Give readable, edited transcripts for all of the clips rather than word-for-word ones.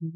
Yo,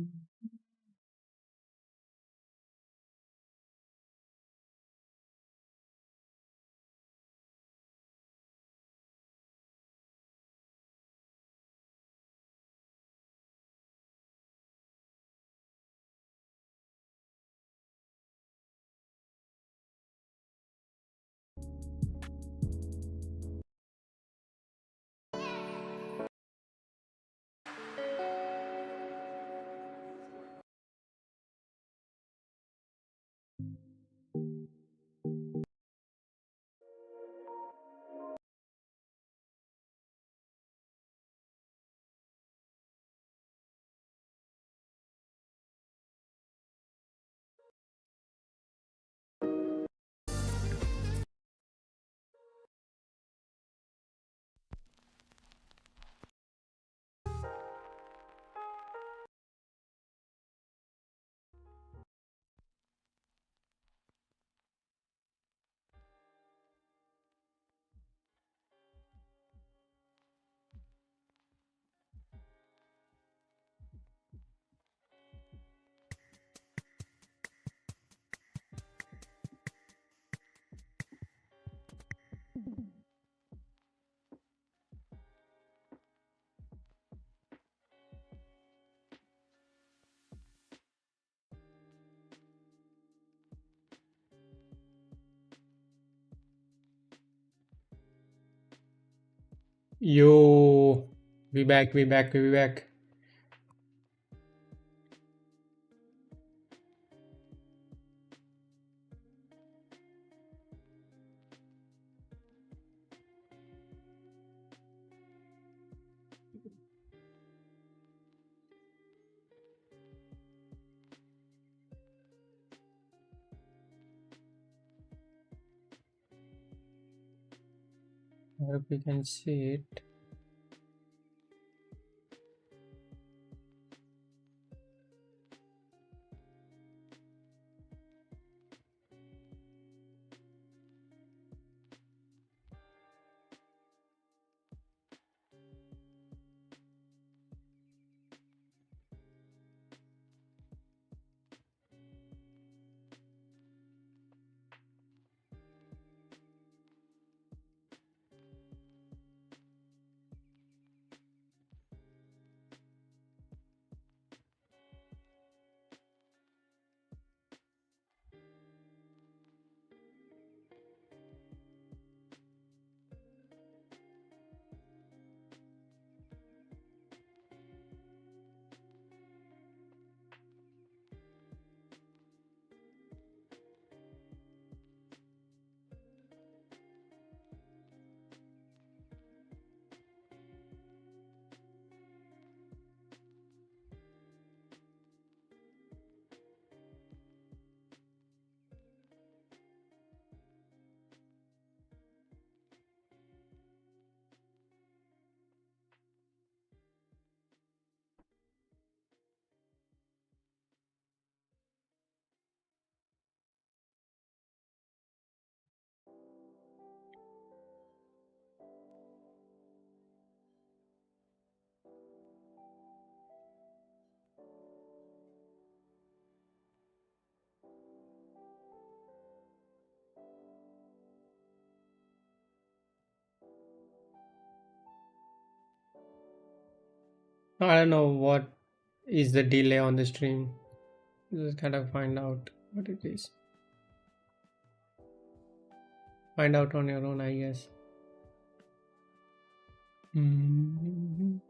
we back. I hope you can see it. I don't know what is the delay on the stream. Just gotta find out what it is. Find out on your own, I guess. Mhm.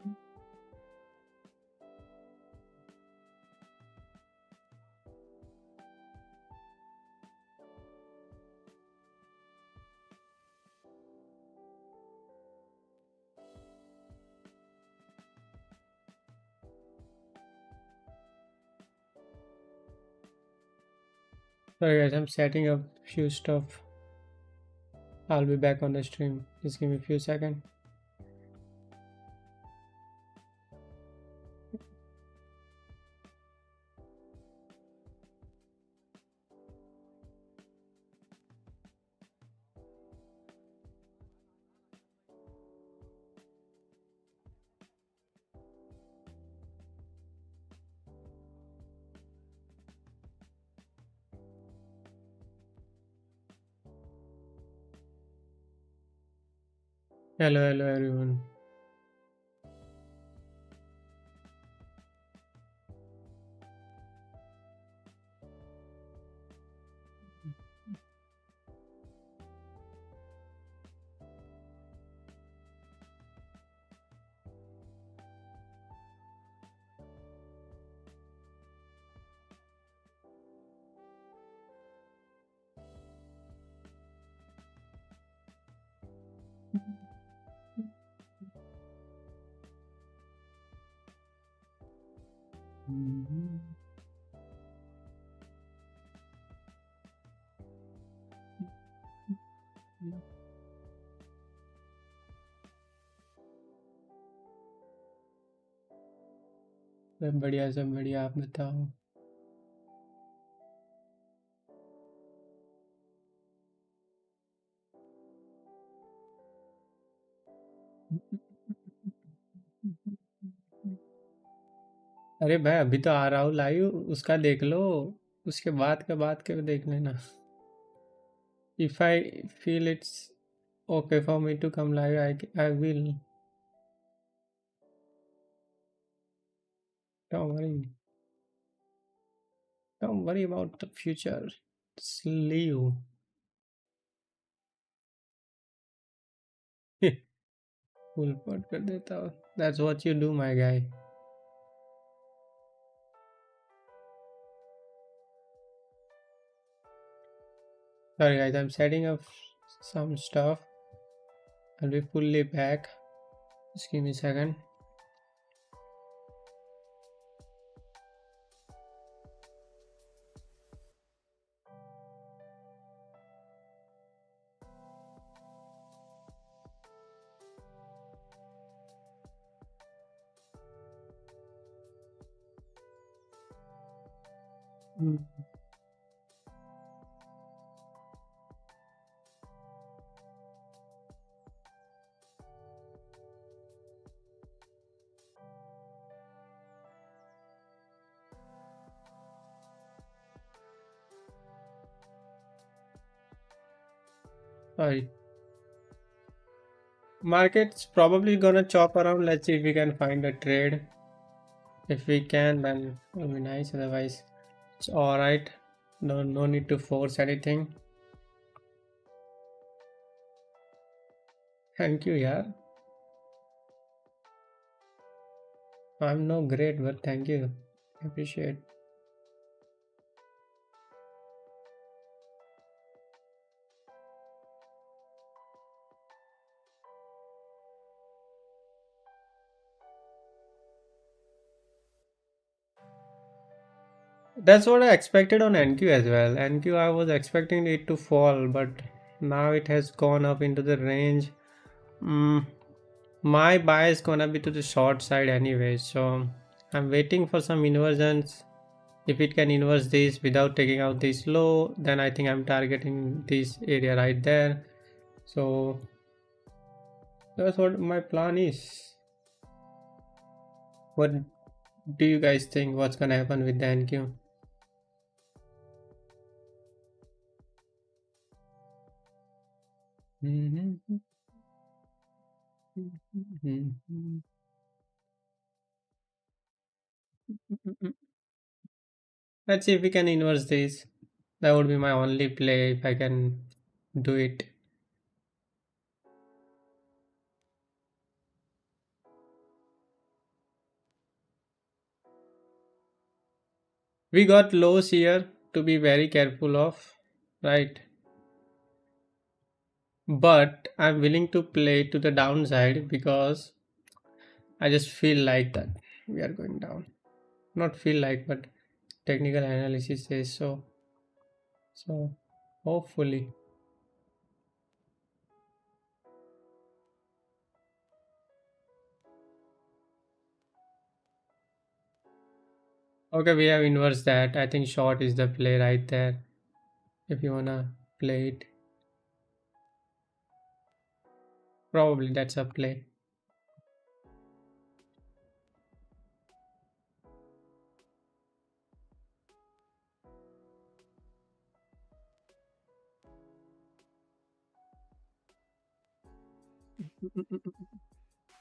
Sorry guys, I'm setting up few stuff. I'll be back on the stream. Just give me a few seconds. Hello, hello everyone. सब बढ़िया आप बताओ। अरे भाई अभी तो आ रहा हूँ लाइव, उसका देख लो, उसके बाद के देख लेना। If I feel it's okay for me to come live, I will. Don't worry. Don't worry about the future. Just leave. Full pot कर देता हूँ. That's what you do, my guy. Sorry guys, I'm setting up some stuff. I'll be fully back. Just give me a second. Mm. Sorry. Market's probably gonna chop around. Let's see if we can find a trade. If we can, then it'll be nice. Otherwise, it's alright. No need to force anything. Thank you, yeah. I'm no great, but thank you. Appreciate. That's what I expected on NQ as well. NQ I was expecting it to fall, but now it has gone up into the range. Mm, my buy is gonna be to the short side anyway, so I'm waiting for some inversions. If it can inverse this without taking out this low, then I think I'm targeting this area right there. So that's what my plan is. What do you guys think? What's gonna happen with the NQ? Mhm. Let's see if we can inverse this. That would be my only play if I can do it. We got lows here to be very careful of, right? But I'm willing to play to the downside because I just feel like that we are going down. Not feel like, but technical analysis says so. So hopefully. Okay, we have inverse that. I think short is the play right there. If you wanna play it, probably that's a play.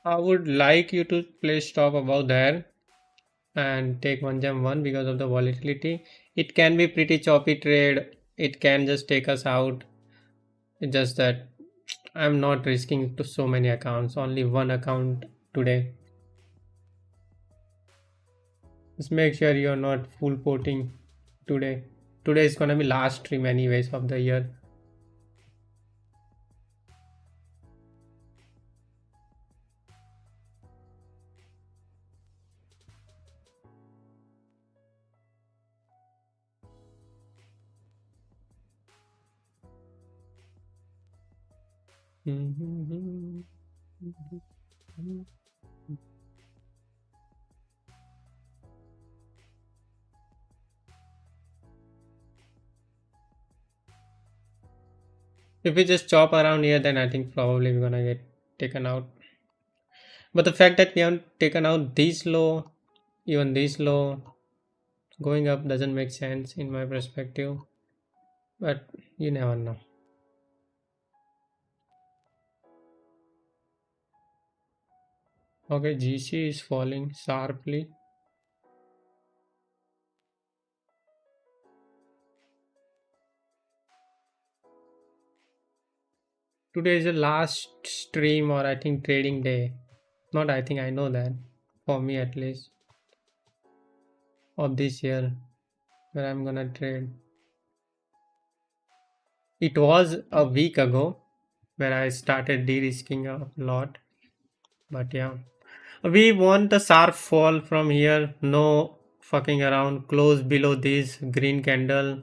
I would like you to place stop above there and take one jump one because of the volatility. It can be pretty choppy trade. It can just take us out. It's just that I'm not risking to so many accounts. Only one account today. Just make sure you're not full porting today. Today is gonna be last stream anyways of the year. If we just chop around here, then I think probably we're gonna get taken out. But the fact that we haven't taken out this low, even this low, going up doesn't make sense in my perspective. But you never know. Okay, GC is falling sharply. Today is the last stream, or I think trading day. Not I think, I know that. For me at least. Of this year. Where I'm gonna trade. It was a week ago where I started de-risking a lot. But yeah. We want a sharp fall from here. No fucking around. Close below this green candle.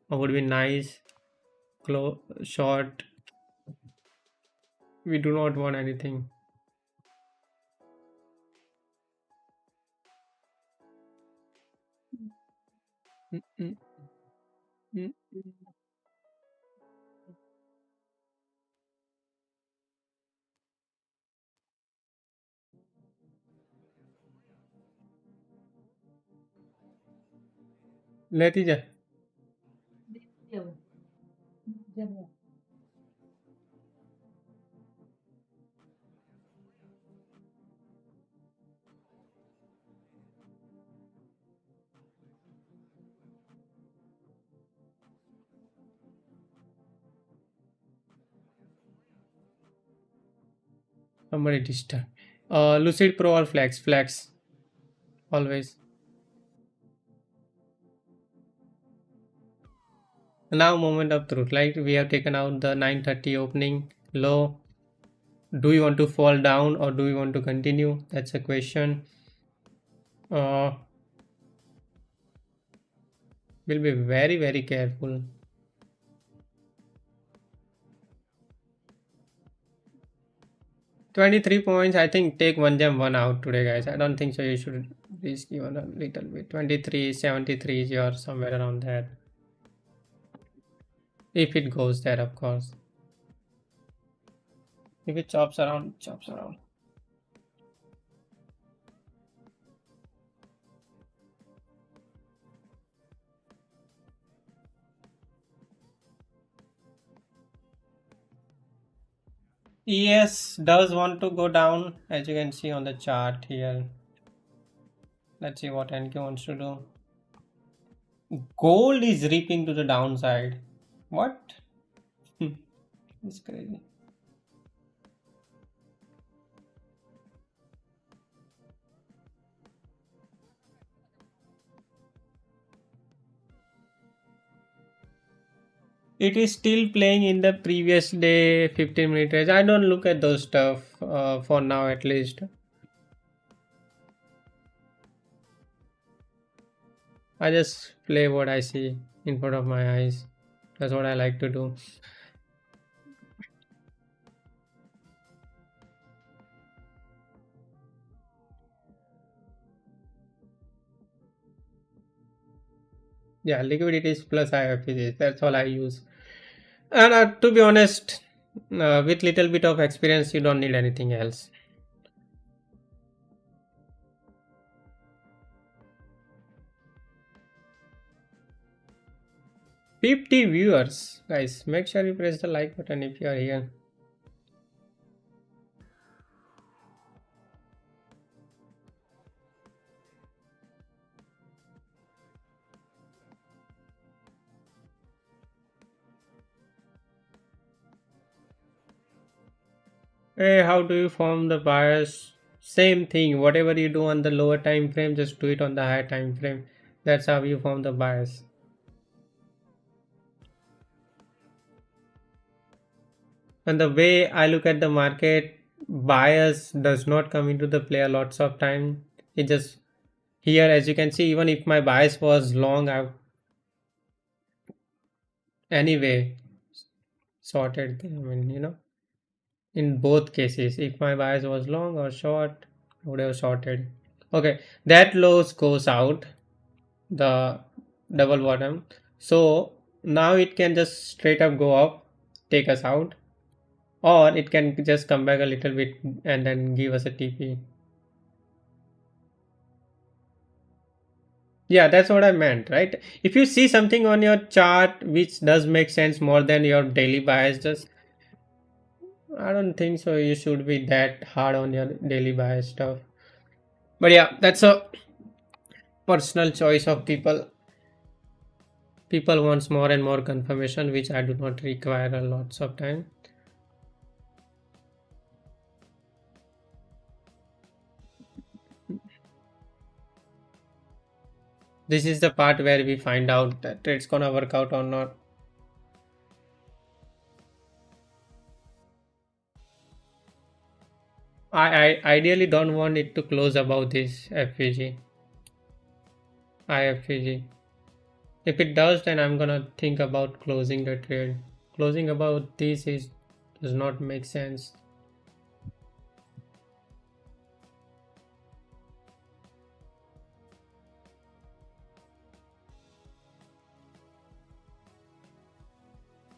Would be nice. Close short. We do not want anything. Mm, mm, mm, mm. लेती जा somebody disturb. Lucid Pro or Flex always. Now moment of truth. Like we have taken out the 930 opening low. Do you want to fall down or do you want to continue? That's a question. Uh, we'll be very careful. 23 points. I think take one jump one out today, guys. I don't think so. You should risk even a little bit. 23.73 is your somewhere around there. If it goes there, of course. If it chops around, chops around. ES does want to go down, as you can see on the chart here. Let's see what NQ wants to do. Gold is reaping to the downside. What? It's crazy. It is still playing in the previous day 15-minute range. I don't look at those stuff for now at least. I just play what I see in front of my eyes. That's what I like to do. Yeah, liquidities plus IFPGs. That's all I use. And to be honest, with little bit of experience, you don't need anything else. 50 viewers, guys. Make sure you press the like button if you are here. Hey, how do you form the bias? Same thing. Whatever you do on the lower time frame, just do it on the higher time frame. That's how you form the bias. And the way I look at the market, bias does not come into the play a lots of time. It just here, as you can see, even if my bias was long, I anyway sorted. I mean, in both cases, if my bias was long or short, I would have sorted. Okay, that loss goes out the double bottom. So now it can just straight up go up, take us out, or it can just come back a little bit and then give us a TP. Yeah, that's what I meant, right? If you see something on your chart which does make sense more than your daily bias, just I don't think so. You should be that hard on your daily bias stuff. But yeah, that's a personal choice of people. People wants more and more confirmation, which I do not require a lots of time. This is the part where we find out that it's gonna work out or not. I ideally don't want it to close above this FVG, IFVG. If it does, then I'm gonna think about closing the trade. Closing above this is does not make sense.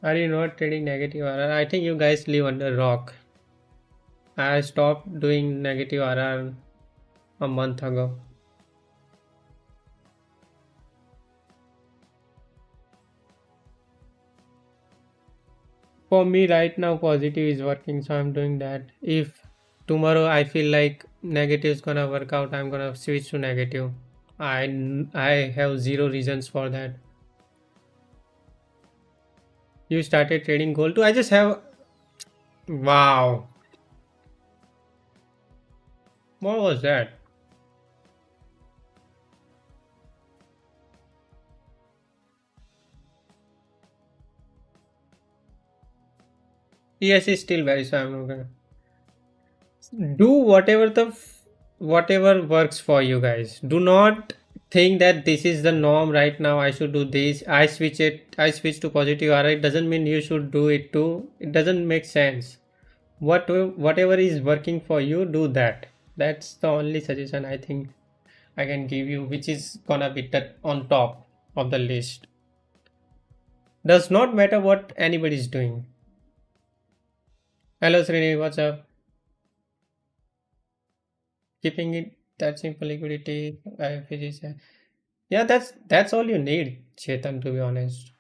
Are you not trading negative RR? I think you guys live under rock. I stopped doing negative RR a month ago. For me right now positive is working, so I'm doing that. If tomorrow I feel like negative is gonna work out, I'm gonna switch to negative. I have zero reasons for that. You started trading gold too? I just have wow. What was that? Yes, it's still very, so I'm not gonna do whatever works for you guys. Do not think that this is the norm right now. I should do this. I switch to positive RR. It doesn't mean you should do it too. It doesn't make sense. Whatever is working for you, do that. That's the only suggestion I think I can give you, which is gonna be on top of the list. Does not matter what anybody is doing. Hello Srini, what's up? Keeping it that simple, liquidity, IFGs. Yeah, that's all you need, Chetan, to be honest.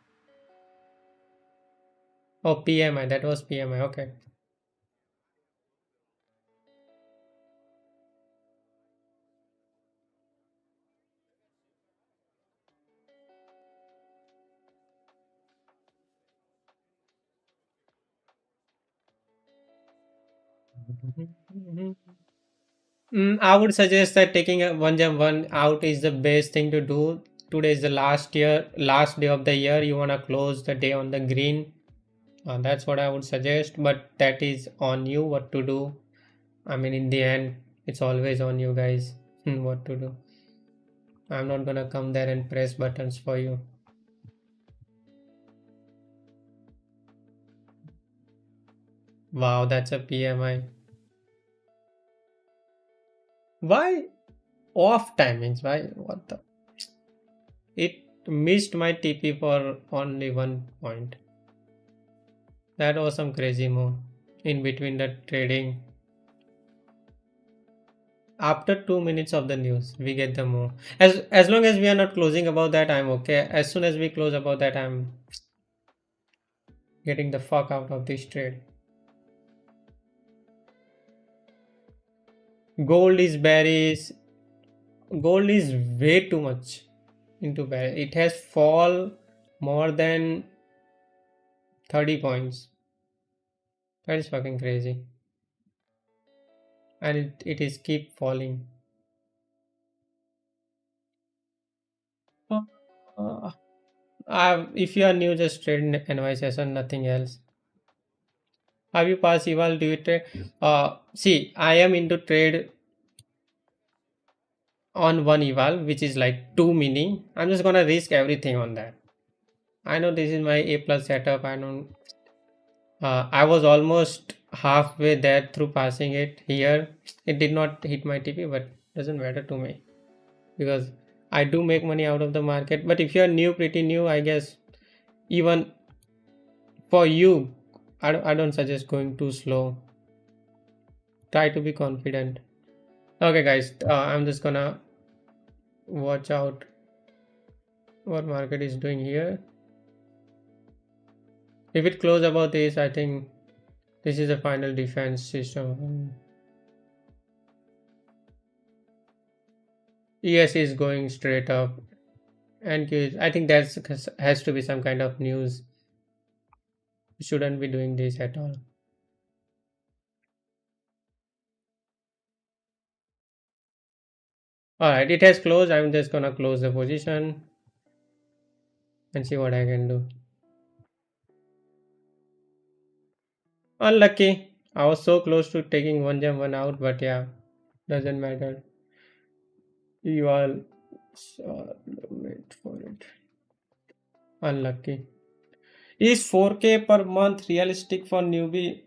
Oh, PMI, that was PMI. Okay. I would suggest that taking a one jump one out is the best thing to do. Today is the last day of the year. You wanna close the day on the green. That's what I would suggest. But that is on you what to do. I mean, in the end, it's always on you guys what to do. I'm not gonna come there and press buttons for you. Wow, that's a PMI. Why off timings? Why? What the? It missed my TP for only 1 point. That was some crazy move. In between the trading. After 2 minutes of the news, we get the move. As long as we are not closing about that, I'm okay. As soon as we close about that, I'm getting the fuck out of this trade. Gold is bearish. Gold is way too much into bearish. It has fall more than 30 points. That is fucking crazy. and it is keep falling. Uh, if you are new, just trade in NY session, nothing else. Have you passed eval? Do you trade? See, I am into trade on one eval, which is like 2 mini. I'm just gonna risk everything on that. I know this is my A plus setup. I know I was almost halfway there through passing it here. It did not hit my TP, but doesn't matter to me because I do make money out of the market. But if you're new, pretty new, I guess even for you, I don't suggest going too slow. Try to be confident. Okay, guys, I'm just gonna watch out what market is doing here. If it close above this, I think this is the final defense system. ES is going straight up, and I think that's has to be some kind of news. Shouldn't be doing this at all. All right, it has closed. I'm just gonna close the position and see what I can do. Unlucky. I was so close to taking one jump, one out, but yeah, doesn't matter. You all wait for it. Unlucky. Is 4K per month realistic for newbie?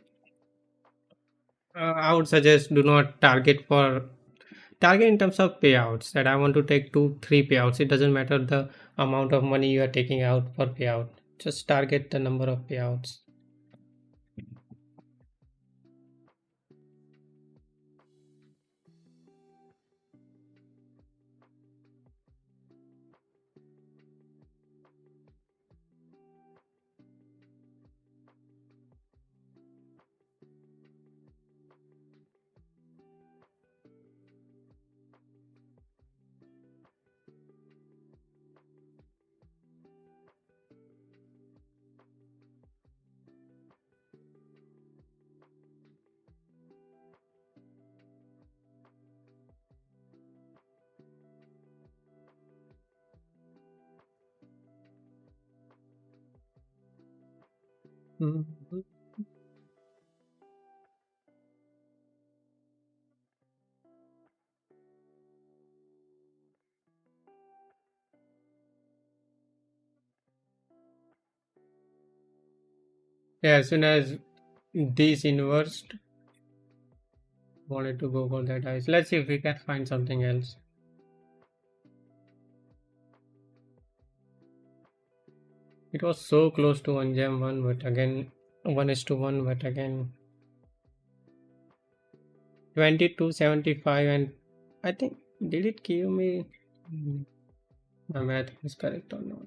I would suggest do not target in terms of payouts. That I want to take two, three payouts. It doesn't matter the amount of money you are taking out per payout. Just target the number of payouts. Mhm. Yeah, as soon as this inversed, wanted to go for that ice. Let's see if we can find something else. It was so close to one gem one, but again 1:1, but again 2275, and I think did it give me my math is correct or not?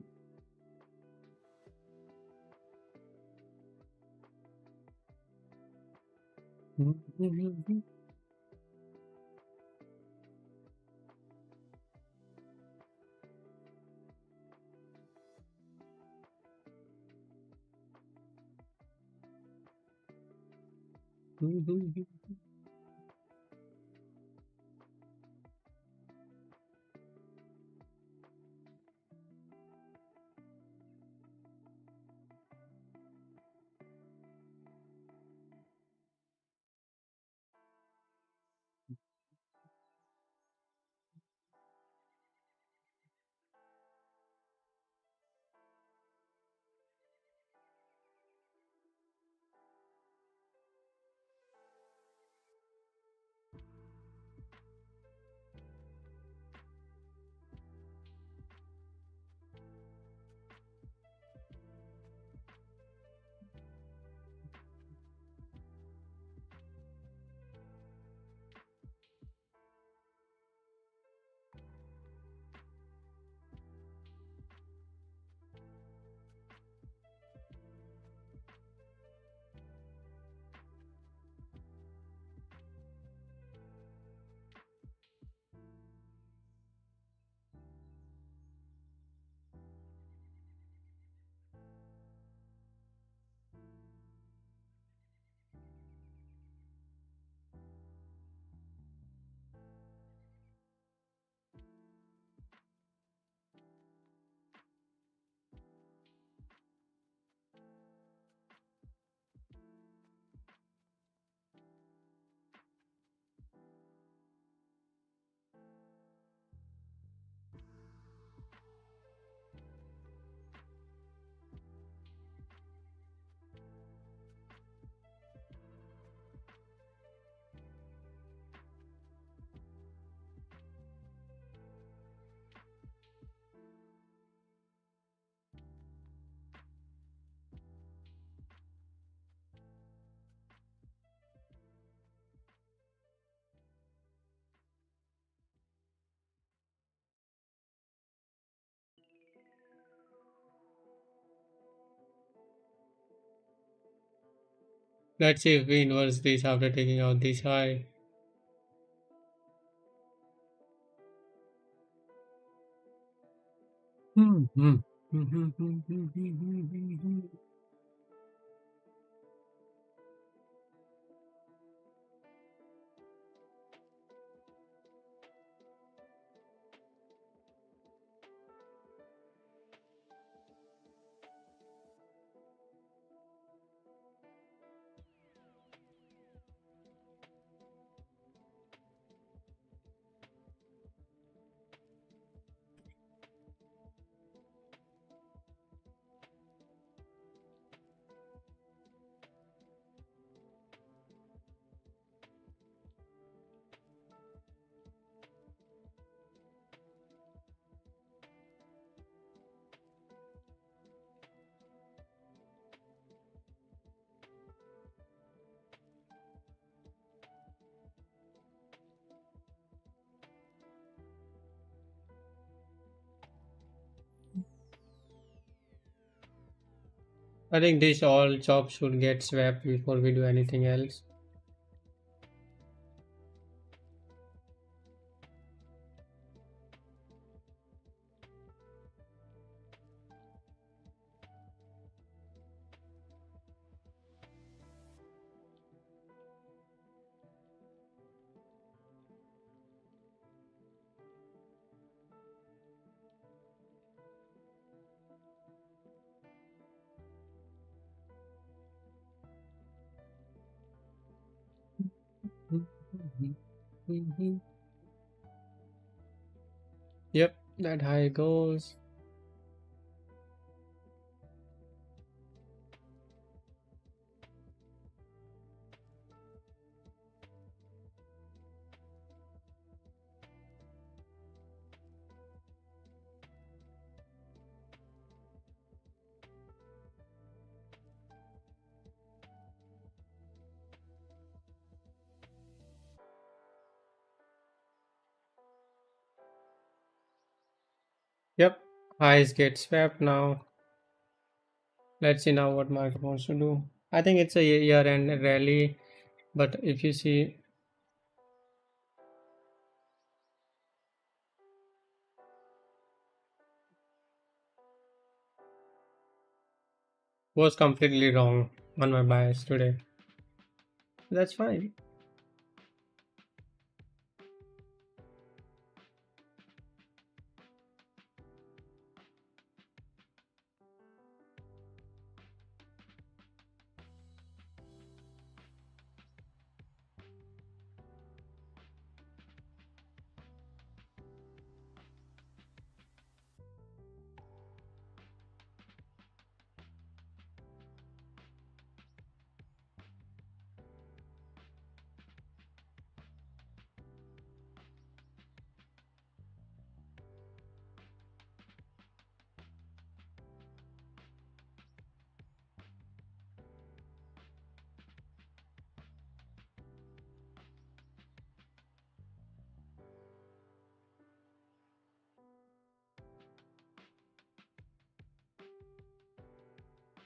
Let's see if we inverse this after taking out this high. Hmm, hmm. I think this all chops should get swapped before we do anything else. Yep, that high goes. Yep, highs get swapped now. Let's see now what market wants to do. I think it's a year-end rally, but if you see, was completely wrong on my bias today. That's fine.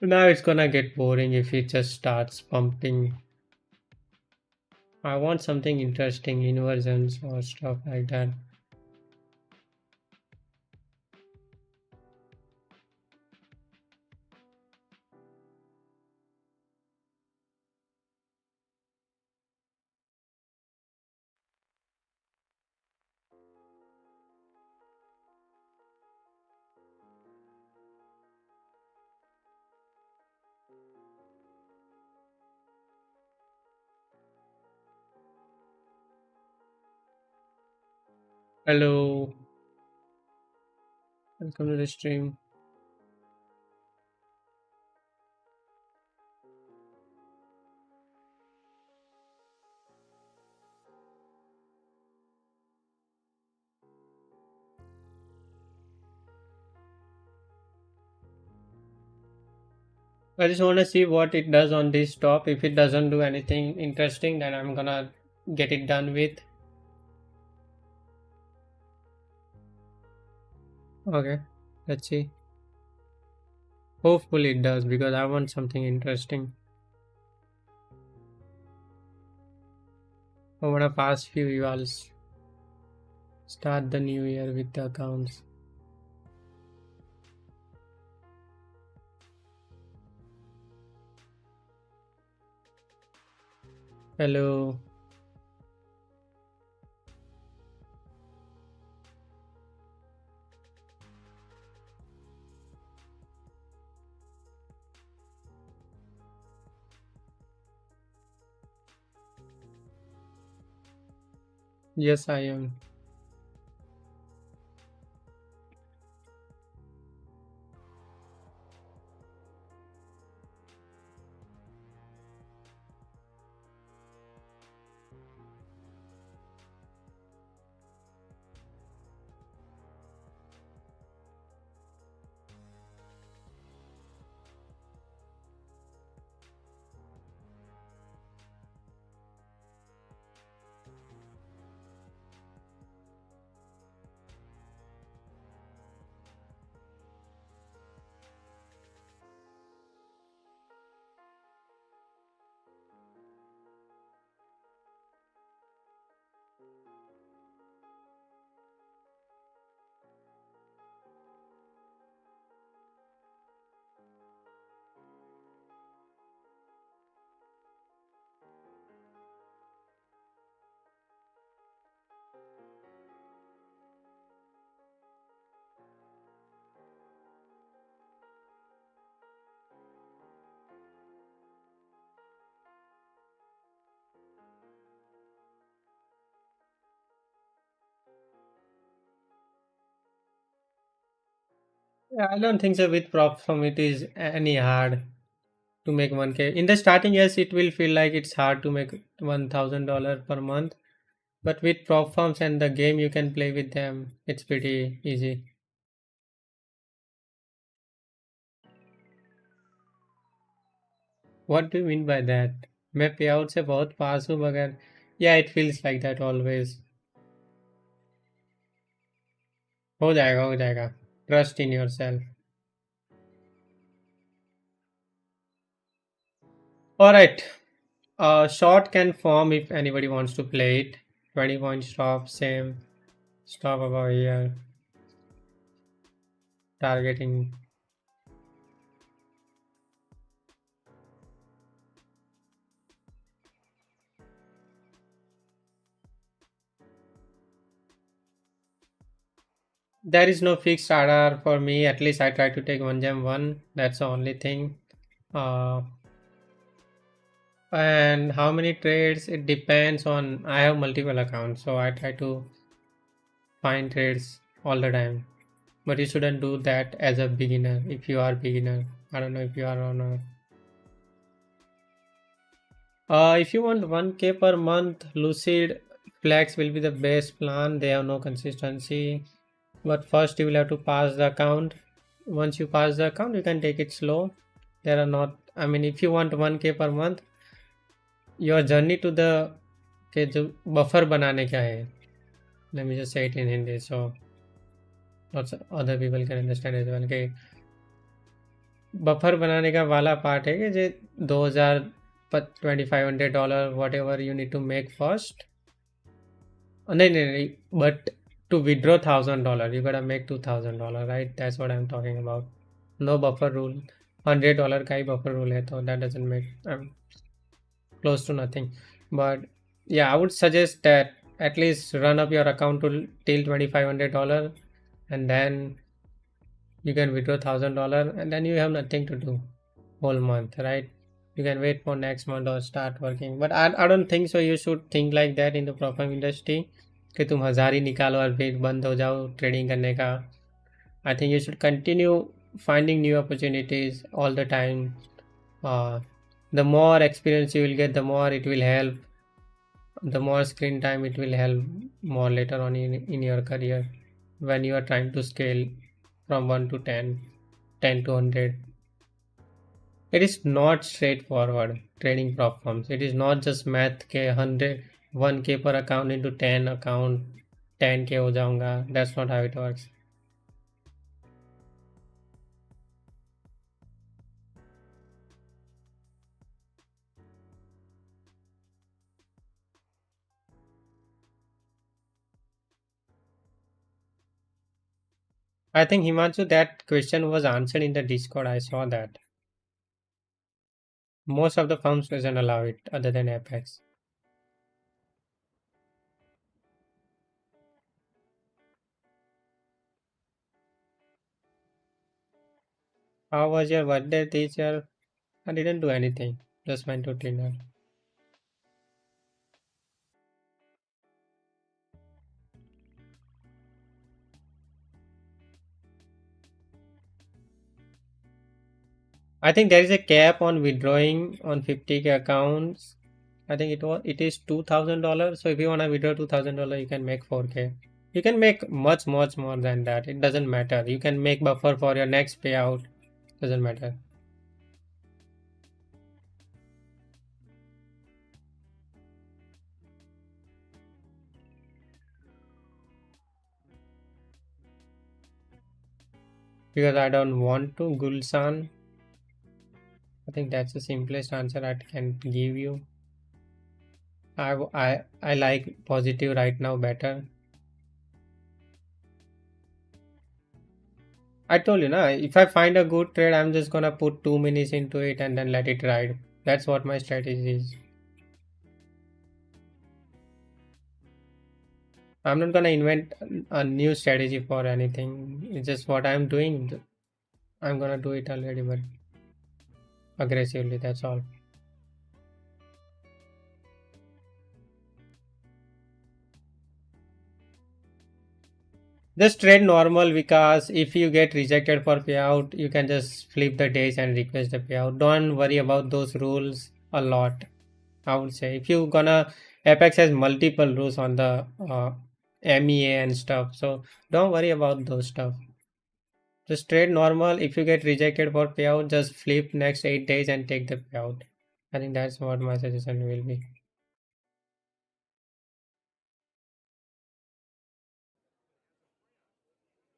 Now it's gonna get boring if it just starts pumping. I want something interesting, inversions or stuff like that. Hello, welcome to the stream. I just want to see what it does on this top. If it doesn't do anything interesting, then I'm gonna get it done with. Okay, let's see. Hopefully it does because I want something interesting. over the past few years. Start the new year with the accounts. Hello. Yes, I am. Yeah, I don't think so. With prop firm, it is any hard to make 1K. In the starting, yes, it will feel like it's hard to make $1,000 per month. But with prop firms and the game you can play with them, it's pretty easy. What do you mean by that? मैं payout से बहुत पास हूँ मगर yeah, it feels like that always. हो जाएगा, हो जाएगा. Trust in yourself. Alright. Short can form if anybody wants to play it. 20 point stop, same. Stop about here. Targeting. There is no fixed RR for me. At least I try to take one gem one. That's the only thing. Uh, and how many trades? It depends on. I have multiple accounts, so I try to find trades all the time. But you shouldn't do that as a beginner. If you are beginner, I don't know if you are or not. If you want 1K per month, Lucid Flex will be the best plan. They have no consistency. But first, you will have to pass the account. Once you pass the account, you can take it slow. There are not, I mean, if you want 1K per month, your journey to the के जो buffer बनाने क्या है, let me just say it in Hindi so lots of other people can understand as well. कि buffer बनाने का वाला part है कि जे 2000 $2500 whatever you need to make first. नहीं नहीं नहीं, but to withdraw $1000 you gotta make $2000, right? That's what I'm talking about. No buffer rule. $100 का ही buffer rule है तो that doesn't make close to nothing. But yeah, I would suggest that at least run up your account to till $2500 and then you can withdraw $1000 and then you have nothing to do whole month, right? You can wait for next month or start working. But I don't think so. You should think like that in the proper industry कि तुम हजार ही निकालो और फिर बंद हो जाओ trading करने का. I think you should continue finding new opportunities all the time. uh, the more experience you will get, the more it will help. The more screen time it will help more later on in your career when you are trying to scale from 1 to 10, 10 to 100. It is not straightforward trading prop firms. It is not just math के 100 1K per account into 10 account 10K हो जाऊंगा. That's not how it works. I think Himanshu, that question was answered in the Discord. I saw that. Most of the firms doesn't allow it other than Apex. How was your birthday this year? I didn't do anything. Just went to dinner. I think there is a cap on withdrawing on 50K accounts. I think it is $2,000. So if you wanna withdraw $2,000, you can make 4K. You can make much more than that. It doesn't matter. You can make buffer for your next payout. Doesn't matter. Because I don't want to, Gulsan. I think that's the simplest answer I can give you. I like positive right now better. I told you, na, if I find a good trade, I'm just gonna put 2 minutes into it and then let it ride. That's what my strategy is. I'm not gonna invent a new strategy for anything. It's just what I'm doing. I'm gonna do it already, but aggressively. That's all. Just trade normal because if you get rejected for payout, you can just flip the days and request the payout. Don't worry about those rules a lot. I would say if you gonna Apex has multiple rules on the MEA and stuff, so don't worry about those stuff. Just trade normal. If you get rejected for payout, just flip next 8 days and take the payout. I think that's what my suggestion will be.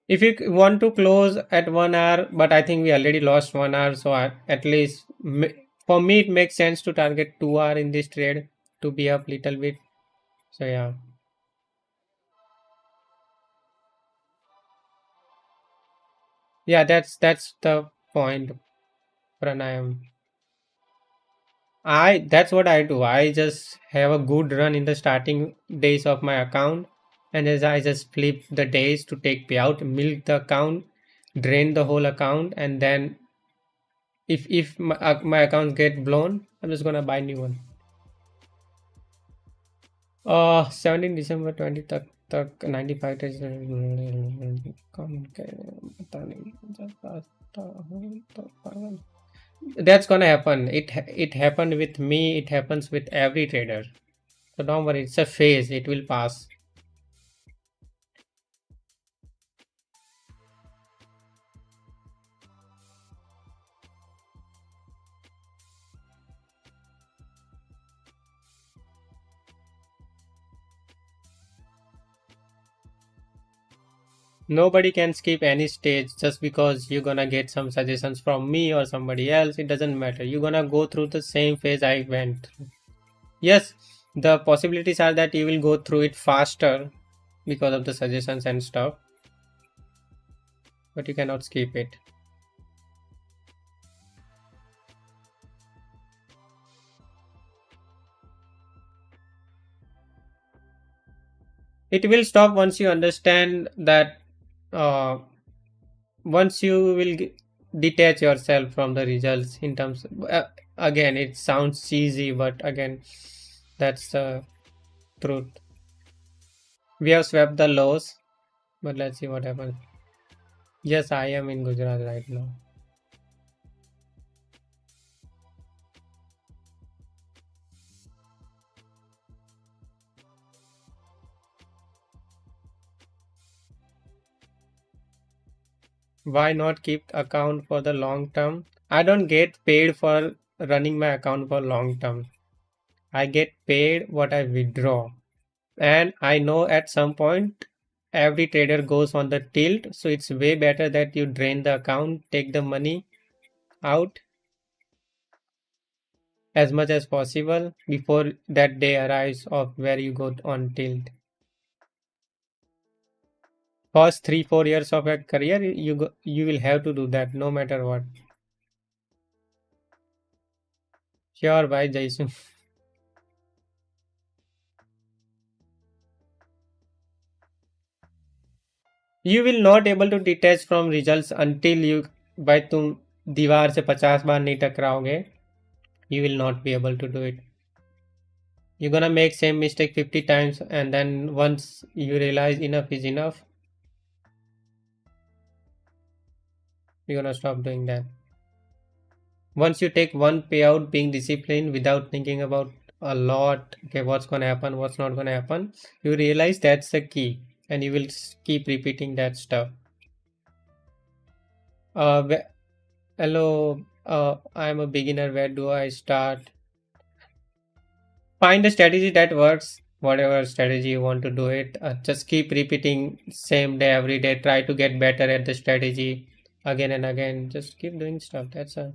If you want to close at 1 hour, but I think we already lost 1 hour, so at least for me it makes sense to target 2 hour in this trade to be up little bit. So yeah, yeah, that's the point, Pranayam. That's what I do. I just have a good run in the starting days of my account, and as I just flip the days to take payout, milk the account, drain the whole account, and then if my accounts get blown, I'm just gonna buy new one. 17 December 20 तक 95 days कौन पता नहीं जाता हूँ तो पागल. That's gonna happen. It happened with me. It happens with every trader. So don't worry. It's a phase. It will pass. Nobody can skip any stage just because you're gonna get some suggestions from me or somebody else. It doesn't matter. You're gonna go through the same phase I went through. Yes, the possibilities are that you will go through it faster because of the suggestions and stuff, but you cannot skip it. It will stop once you understand that uh, once you will detach yourself from the results in terms again it sounds cheesy, but again that's the truth. We have swept the lows, but let's see what happens. Yes, I am in Gujarat right now. Why not keep account for the long term? I don't get paid for running my account for long term. I get paid what I withdraw, and I know at some point every trader goes on the tilt, so it's way better that you drain the account, take the money out as much as possible before that day arrives of where you go on tilt. first 3 4 years of your career, you will have to do that no matter what. Sure, bye, Jason. You will not able to detach from results until you भाई तुम दीवार से 50 बार नहीं टकराओगे. You will not be able to do it. You're gonna make same mistake 50 times, and then once you realize enough is enough, you're gonna stop doing that. Once you take one payout, being disciplined without thinking about a lot, okay, what's gonna happen, what's not gonna happen, you realize that's the key, and you will keep repeating that stuff. Hello, I'm a beginner. Where do I start? Find a strategy that works. Whatever strategy you want to do it, just keep repeating same day every day. Try to get better at the strategy again and again. Just keep doing stuff. That's all.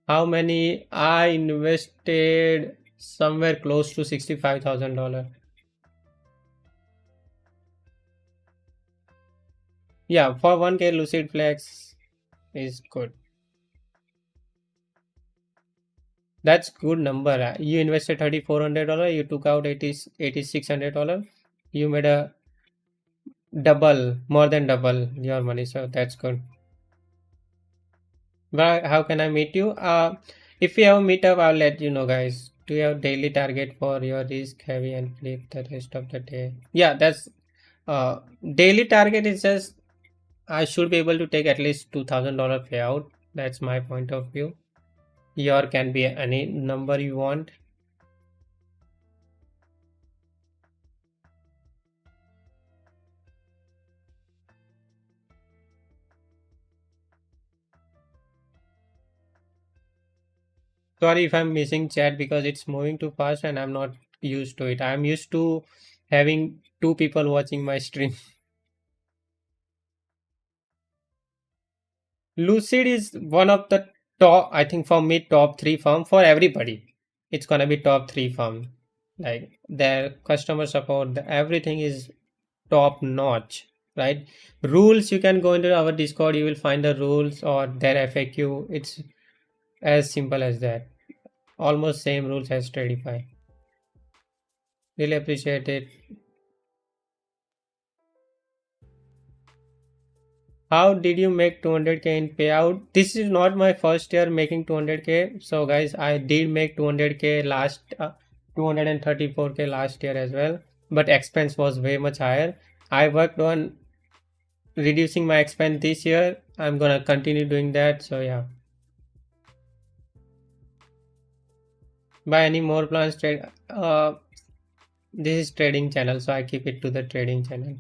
How many? I invested somewhere close to $65,000. Yeah, for 1K Lucid Flex is good. That's good number. You invested $3,400. You took out $8,600. You made a double, more than double your money. So that's good. Well, how can I meet you? If we have a meetup, I'll let you know, guys. Do you have daily target for your risk heavy and flip the rest of the day? Yeah, that's daily target is just I should be able to take at least $2,000 payout. That's my point of view. Your can be any number you want. Sorry if I'm missing chat because it's moving too fast and I'm not used to it. I'm used to having two people watching my stream. Lucid is one of the top, I think for me, top three firm for everybody. It's gonna be top three firm. Like their customer support, everything is top notch, right? Rules, you can go into our Discord, you will find the rules or their FAQ. It's as simple as that. Almost same rules as Tradify. Really appreciate it. How did you make 200K in payout? This is not my first year making 200K. So guys, I did make 200K last 234K last year as well, but expense was way much higher. I worked on reducing my expense this year. I'm gonna continue doing that. So yeah. Buy any more plans trade? This is trading channel, so I keep it to the trading channel.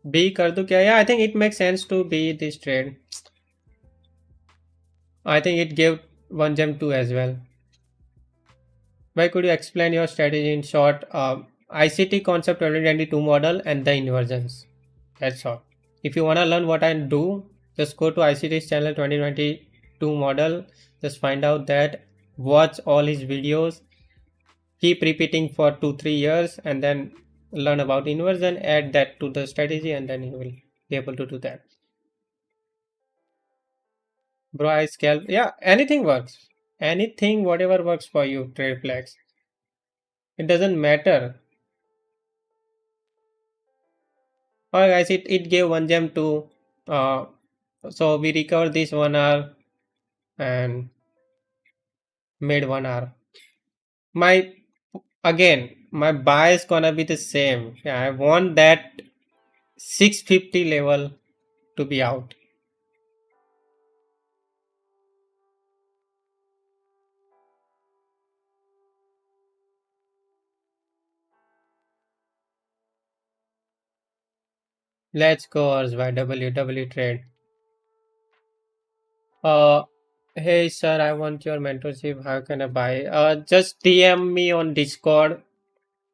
B कर दूं क्या? Yeah, I think it makes sense to be this trade. I think it gave one gem 2 as well. Why could you explain your strategy in short? ICT concept 2022 model and the inversions. That's all. If you want to learn what I do, just go to ICT's channel 2022 model. Just find out that, watch all his videos, keep repeating for 2 3 years, and then learn about inversion, add that to the strategy, and then you will be able to do that. Bro, I scalp. Yeah, anything works. Anything, whatever works for you, trade flex. It doesn't matter. Alright guys, it gave one gem to so we recovered this 1 hour and made 1 hour. My my buy is gonna be the same. Yeah, I want that 650 level to be out. Let's go WW trade. Uh hey sir, I want your mentorship. How can I buy? Just DM me on Discord.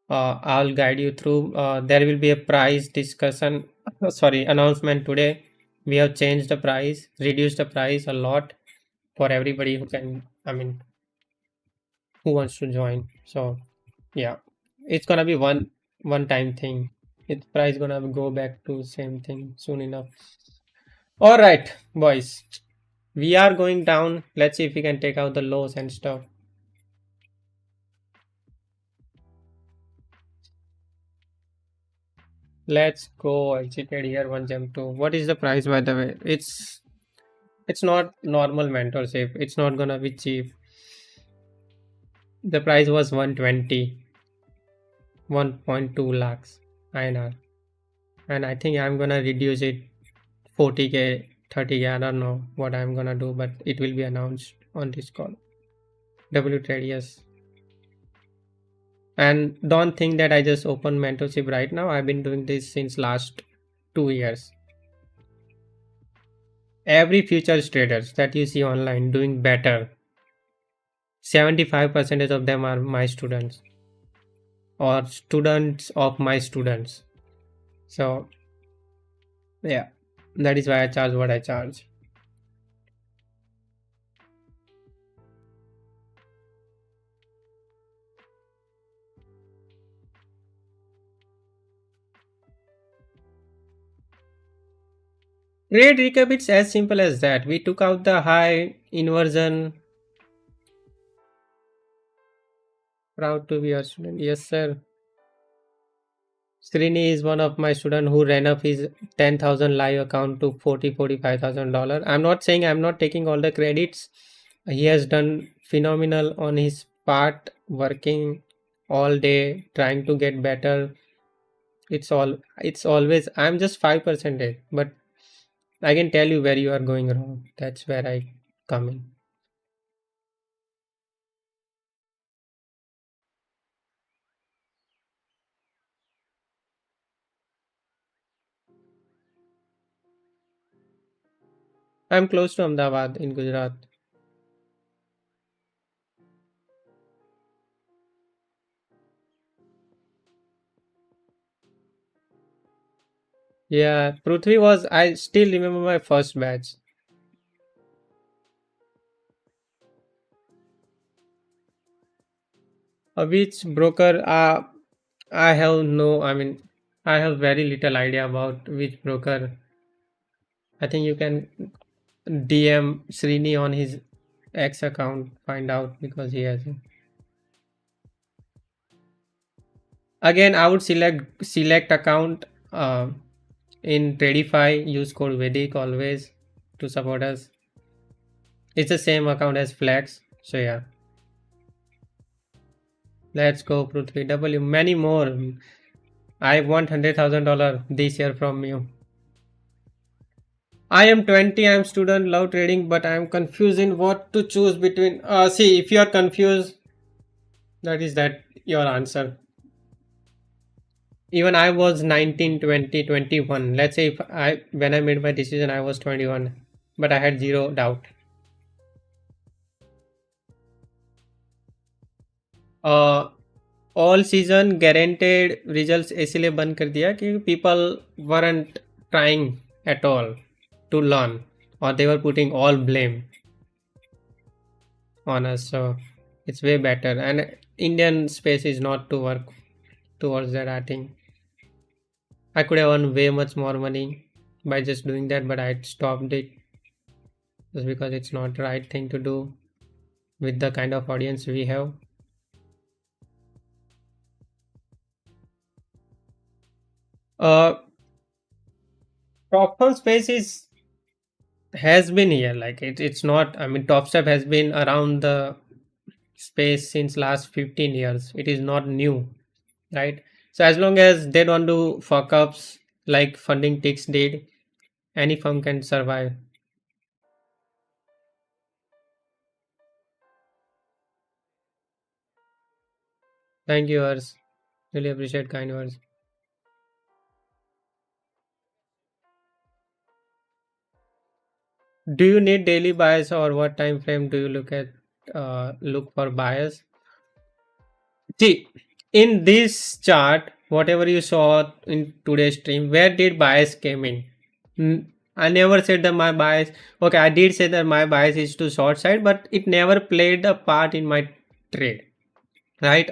I'll guide you through. There will be a price discussion, sorry, announcement today. We have changed the price, reduced the price a lot for everybody who can, I mean, who wants to join. So, yeah. It's gonna be one time thing. Its price gonna go back to same thing soon enough. All right, boys. We are going down. Let's see if we can take out the lows and stuff. Let's go excited here. One jump two. What is the price by the way? It's not normal mentorship. It's not gonna be cheap. The price was 120, 1.2 lakhs INR. And I think I'm gonna reduce it 40k, 30k. I don't know what I'm gonna do, but it will be announced on this call. W trade, yes. And don't think that I just opened mentorship right now. I've been doing this since last 2 years. Every futures traders that you see online doing better, 75% of them are my students or students of my students. So yeah, that is why I charge what I charge. Trade recap, it's as simple as that. We took out the high inversion. Proud to be a student. Yes, sir. Srini is one of my student who ran up his 10,000 live account to 45,000 dollars. I'm not saying I'm not taking all the credits. He has done phenomenal on his part, working all day, trying to get better. It's always I'm just 5%, but I can tell you where you are going wrong. That's where I come in. I'm close to Ahmedabad in Gujarat. Yeah, Prithvi was, I still remember my first batch. Which broker? I have no, I mean, I have very little idea about which broker. I think you can DM Srini on his X account, find out because he has it. Again, I would select account in Tradify, use code Vedic always to support us. It's the same account as Flex. So yeah. Let's go Prithvi W. Many more. I want $100,000 this year from you. I am 20. I am student. Love trading, but I am confused in what to choose between. See, if you are confused, that is that your answer. Even I was 19, 20, 21. Let's say if I when I made my decision, I was 21, but I had zero doubt. All season guaranteed results इसलिए बंद कर दिया कि people weren't trying at all to learn, or they were putting all blame on us. So it's way better, and Indian space is not to work towards that. I think I could have earned way much more money by just doing that, but I stopped it just because it's not the right thing to do with the kind of audience we have. uh Proper space is has been here, like it's not, I mean, top step has been around the space since last 15 years. It is not new, right? So as long as they don't do fuck ups like funding ticks did, any firm can survive. Thank you, Ars. Really appreciate kind words. Do you need daily bias, or what time frame do you look for bias? See, in this chart, whatever you saw in today's stream, where did bias came in? I never said that my bias. Okay, I did say that my bias is to short side, but it never played a part in my trade, right?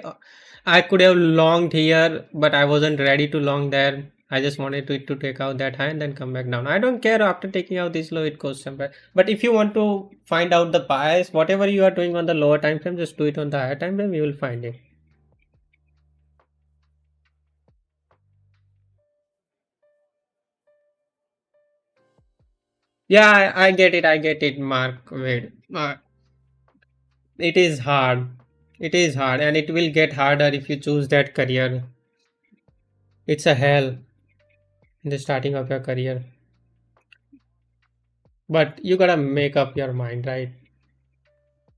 I could have longed here, but I wasn't ready to long there. I just wanted to take out that high and then come back down. I don't care after taking out this low, it goes somewhere. But if you want to find out the bias, whatever you are doing on the lower time frame, just do it on the higher time frame, you will find it. Yeah, I get it. I get it, Mark. Wait. It is hard. It is hard, and it will get harder if you choose that career. It's a hell in the starting of your career. But you gotta make up your mind, right?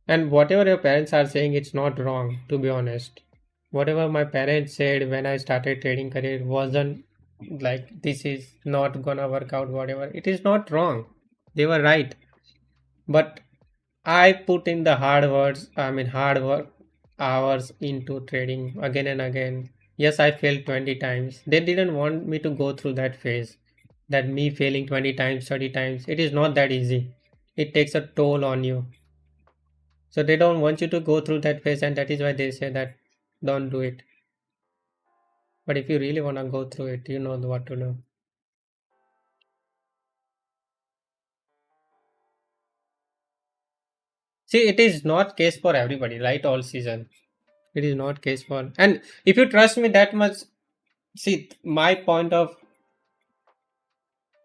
And whatever your parents are saying, it's not wrong, to be honest. Whatever my parents said when I started trading career wasn't like this is not gonna work out, whatever. It is not wrong. They were right. But I put in the hard work hours into trading again and again. Yes, I failed 20 times. They didn't want me to go through that phase. That me failing 20 times, 30 times. It is not that easy. It takes a toll on you. So they don't want you to go through that phase, and that is why they say that don't do it. But if you really want to go through it, you know what to do. See, it is not case for everybody, right? All season. It is not case for, and if you trust me that much, see my point of,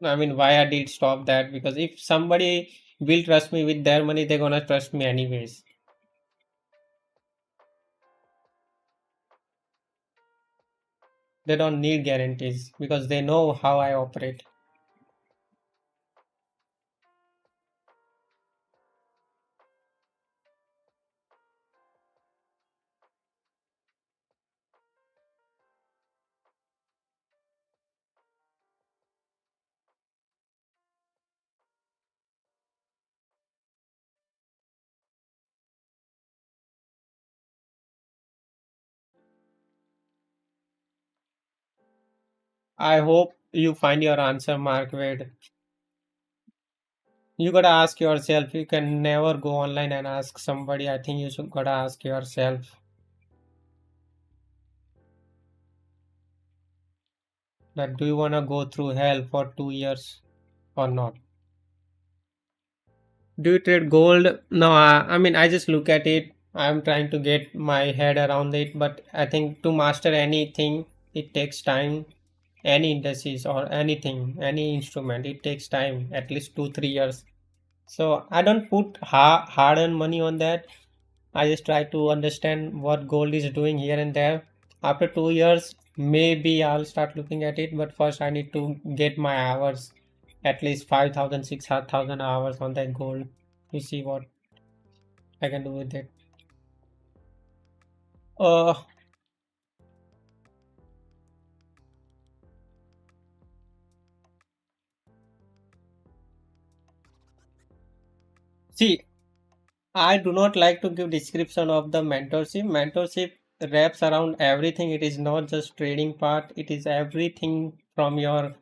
why I did stop that, because if somebody will trust me with their money, they're gonna trust me anyways. They don't need guarantees because they know how I operate. I hope you find your answer, Mark Wade. You gotta ask yourself. You can never go online and ask somebody. I think you should gotta ask yourself that do you wanna go through hell for 2 years or not? Do you trade gold? No, I just look at it. I'm trying to get my head around it, but I think to master anything, it takes time. Any indices or anything, any instrument, it takes time, at least 2 3 years. So I don't put hard-earned money on that. I just try to understand what gold is doing here and there. After 2 years, maybe I'll start looking at it, but first I need to get my hours, at least 5,000, 6,000 hours on that gold to see what I can do with it. Uh, See, I do not like to give description of the mentorship. Mentorship wraps around everything. It is not just trading part. It is everything from your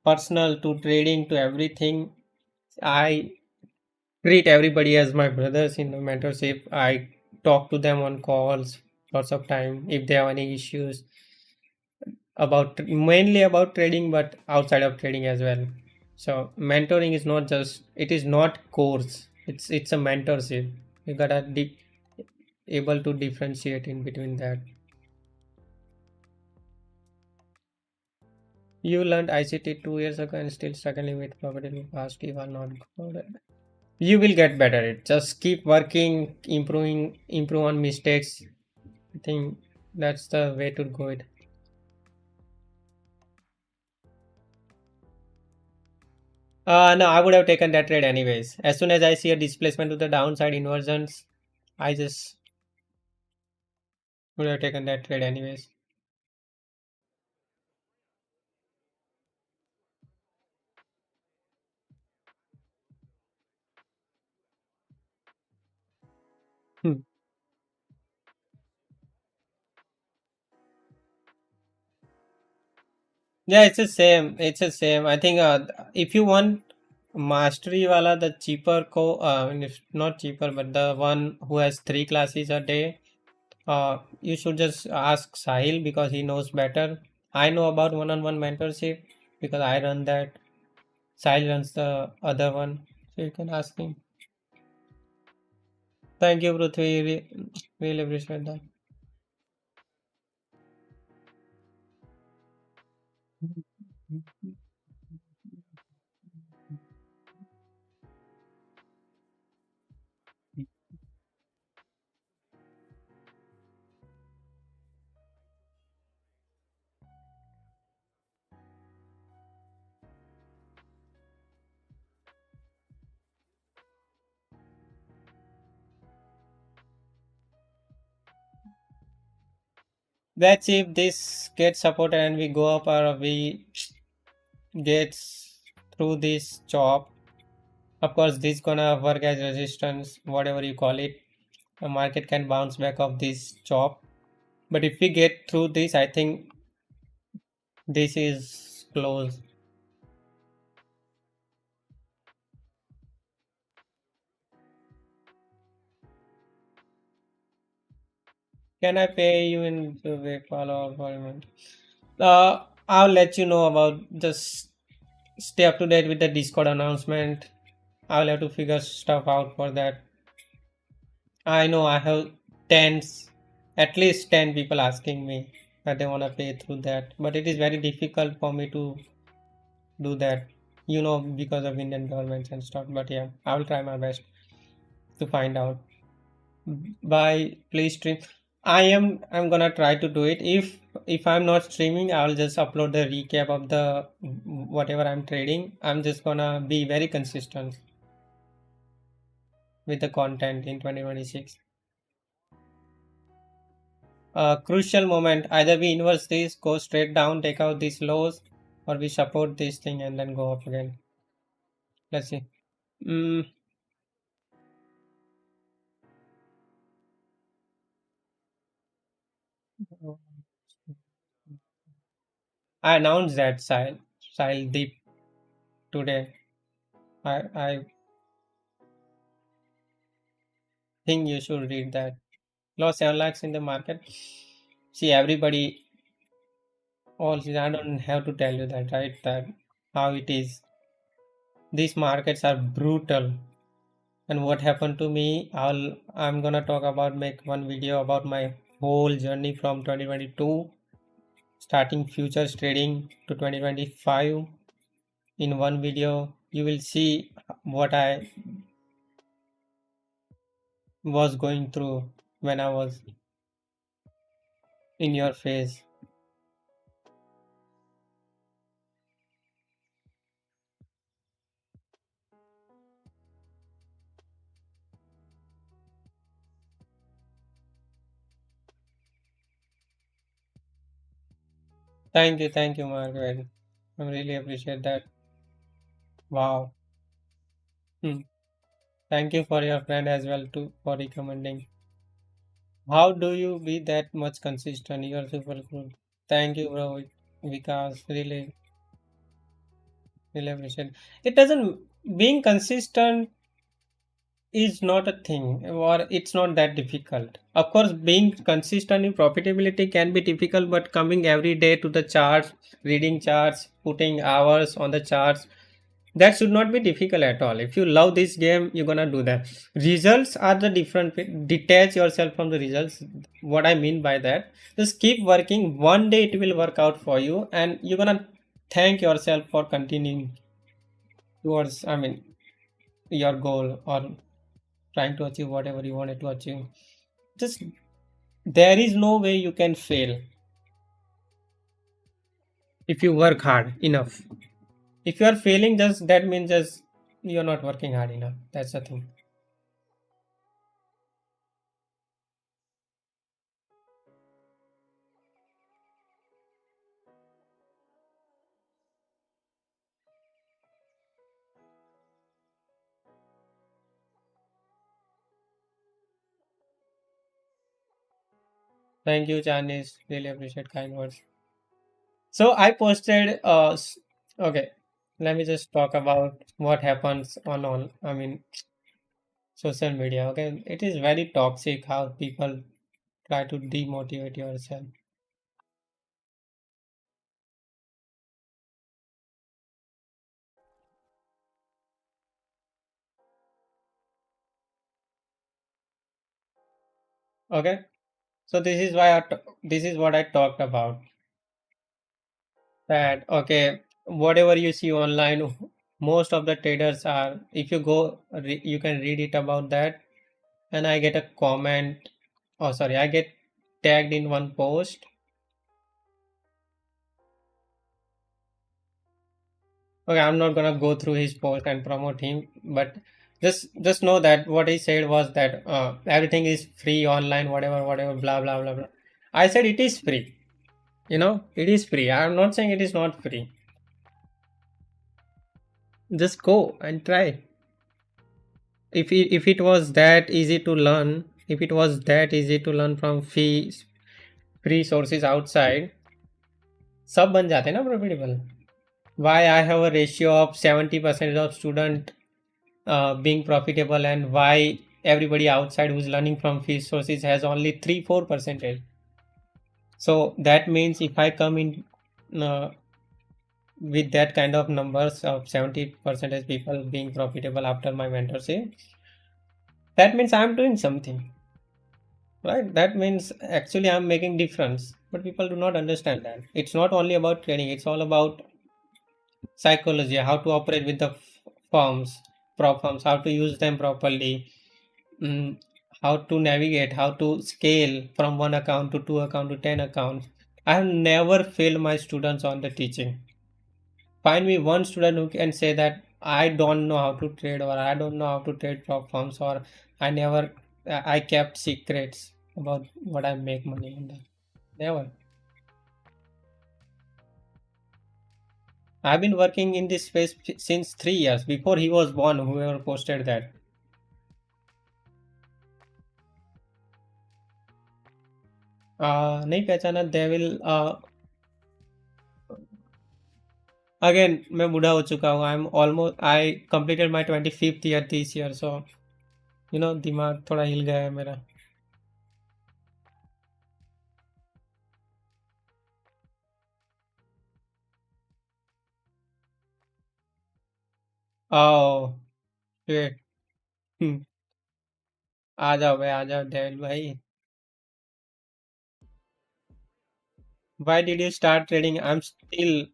personal to trading to everything. I treat everybody as my brothers in the mentorship. I talk to them on calls lots of time if they have any issues about mainly about trading, but outside of trading as well. So mentoring is not just, it is not course. It's a mentorship. You gotta able to differentiate in between that. You learned ICT 2 years ago and still struggling with property past you are not good. You will get better at it. Just keep working, improve on mistakes. I think that's the way to go it. No, I would have taken that trade anyways. As soon as I see a displacement to the downside inversions, I just would have taken that trade anyways. Hmm. Yeah, it's the same. It's the same. I think if you want mastery wala, the cheaper not cheaper, but the one who has three classes a day, You should just ask Sahil because he knows better. I know about one-on-one mentorship because I run that. Sahil runs the other one, so you can ask him. Thank you, Prithvi. Really appreciate that. That's if this gets supported and we go up or we gets through this job. Of course, this gonna work as resistance, whatever you call it. The market can bounce back of this job. But if we get through this, I think this is close. Can I pay you in PayPal or payment? I'll let you know about just stay up to date with the Discord announcement. I'll have to figure stuff out for that. I know I have tens, at least 10 people asking me that they want to pay through that, but it is very difficult for me to do that, because of Indian governments and stuff. But yeah, I will try my best to find out. By please stream. I'm gonna try to do it. If I'm not streaming, I'll just upload the recap of the whatever I'm trading. I'm just gonna be very consistent with the content in 2026. Crucial moment. Either we inverse this, go straight down, take out these lows, or we support this thing and then go up again. Let's see. Mm, I announced that Sile Deep today. I think you should read that. Lost 7 lakhs in the market. See, everybody, all I don't have to tell you that, right? That how it is. These markets are brutal. And what happened to me, I'm gonna talk about, make one video about my whole journey from 2022, starting futures trading to 2025. In one video, you will see what I was going through when I was in your phase. Thank you, Margaret. I really appreciate that. Wow. Hmm. Thank you for your friend as well too for recommending. How do you be that much consistent? You are super cool. Thank you, bro. Because really appreciate. It doesn't being consistent is not a thing, or it's not that difficult. Of course, being consistent in profitability can be difficult, but coming every day to the charts, reading charts, putting hours on the charts, that should not be difficult at all. If you love this game, you're gonna do that. Results are the different. Detach yourself from the results. What I mean by that, just keep working. One day it will work out for you, and you're gonna thank yourself for continuing towards, your goal, or trying to achieve whatever you wanted to achieve. Just there is no way you can fail if you work hard enough. If you are failing, just that means just you're not working hard enough. That's the thing. Thank you, Janice. Really appreciate kind words. So I posted. Okay, let me just talk about what happens on all. Social media. Okay, it is very toxic how people. try to demotivate yourself. Okay, so this is what I talked about. That okay, whatever you see online, most of the traders are. If you go, you can read it about that. And I get a comment. Oh, sorry, I get tagged in one post. Okay, I'm not gonna go through his post and promote him, but just know that what he said was that everything is free online, whatever, blah blah blah blah. I said it is free. It is free. I'm not saying it is not free. Just go and try. If it was that easy to learn, if it was that easy to learn from free sources outside, सब बन जाते ना profitable. Why I have a ratio of 70% of student being profitable, and why everybody outside who's learning from free sources has only 3-4%. So that means if I come in uh, with that kind of numbers of 70% people being profitable after my mentorship, that means I'm doing something, right? That means actually I'm making difference, but people do not understand that it's not only about trading, it's all about psychology, how to operate with the firms, prop firms, how to use them properly, mm, how to navigate, how to scale from one account to two account to 10 accounts. I have never failed my students on the teaching. Find me one student who can say that I don't know how to trade, or I don't know how to trade prop firms, or I never, I kept secrets about what I make money on that. Never. I've been working in this space since 3 years before he was born. Whoever posted that. नहीं पहचाना they will again मैं बूढ़ा हो चुका हूँ. I completed my 25th year this year, so दिमाग थोड़ा हिल गया है मेरा. Oh shit. Hmm. आ जाओ भाई, आ जाओ डेविल भाई. Why did you start trading? I'm still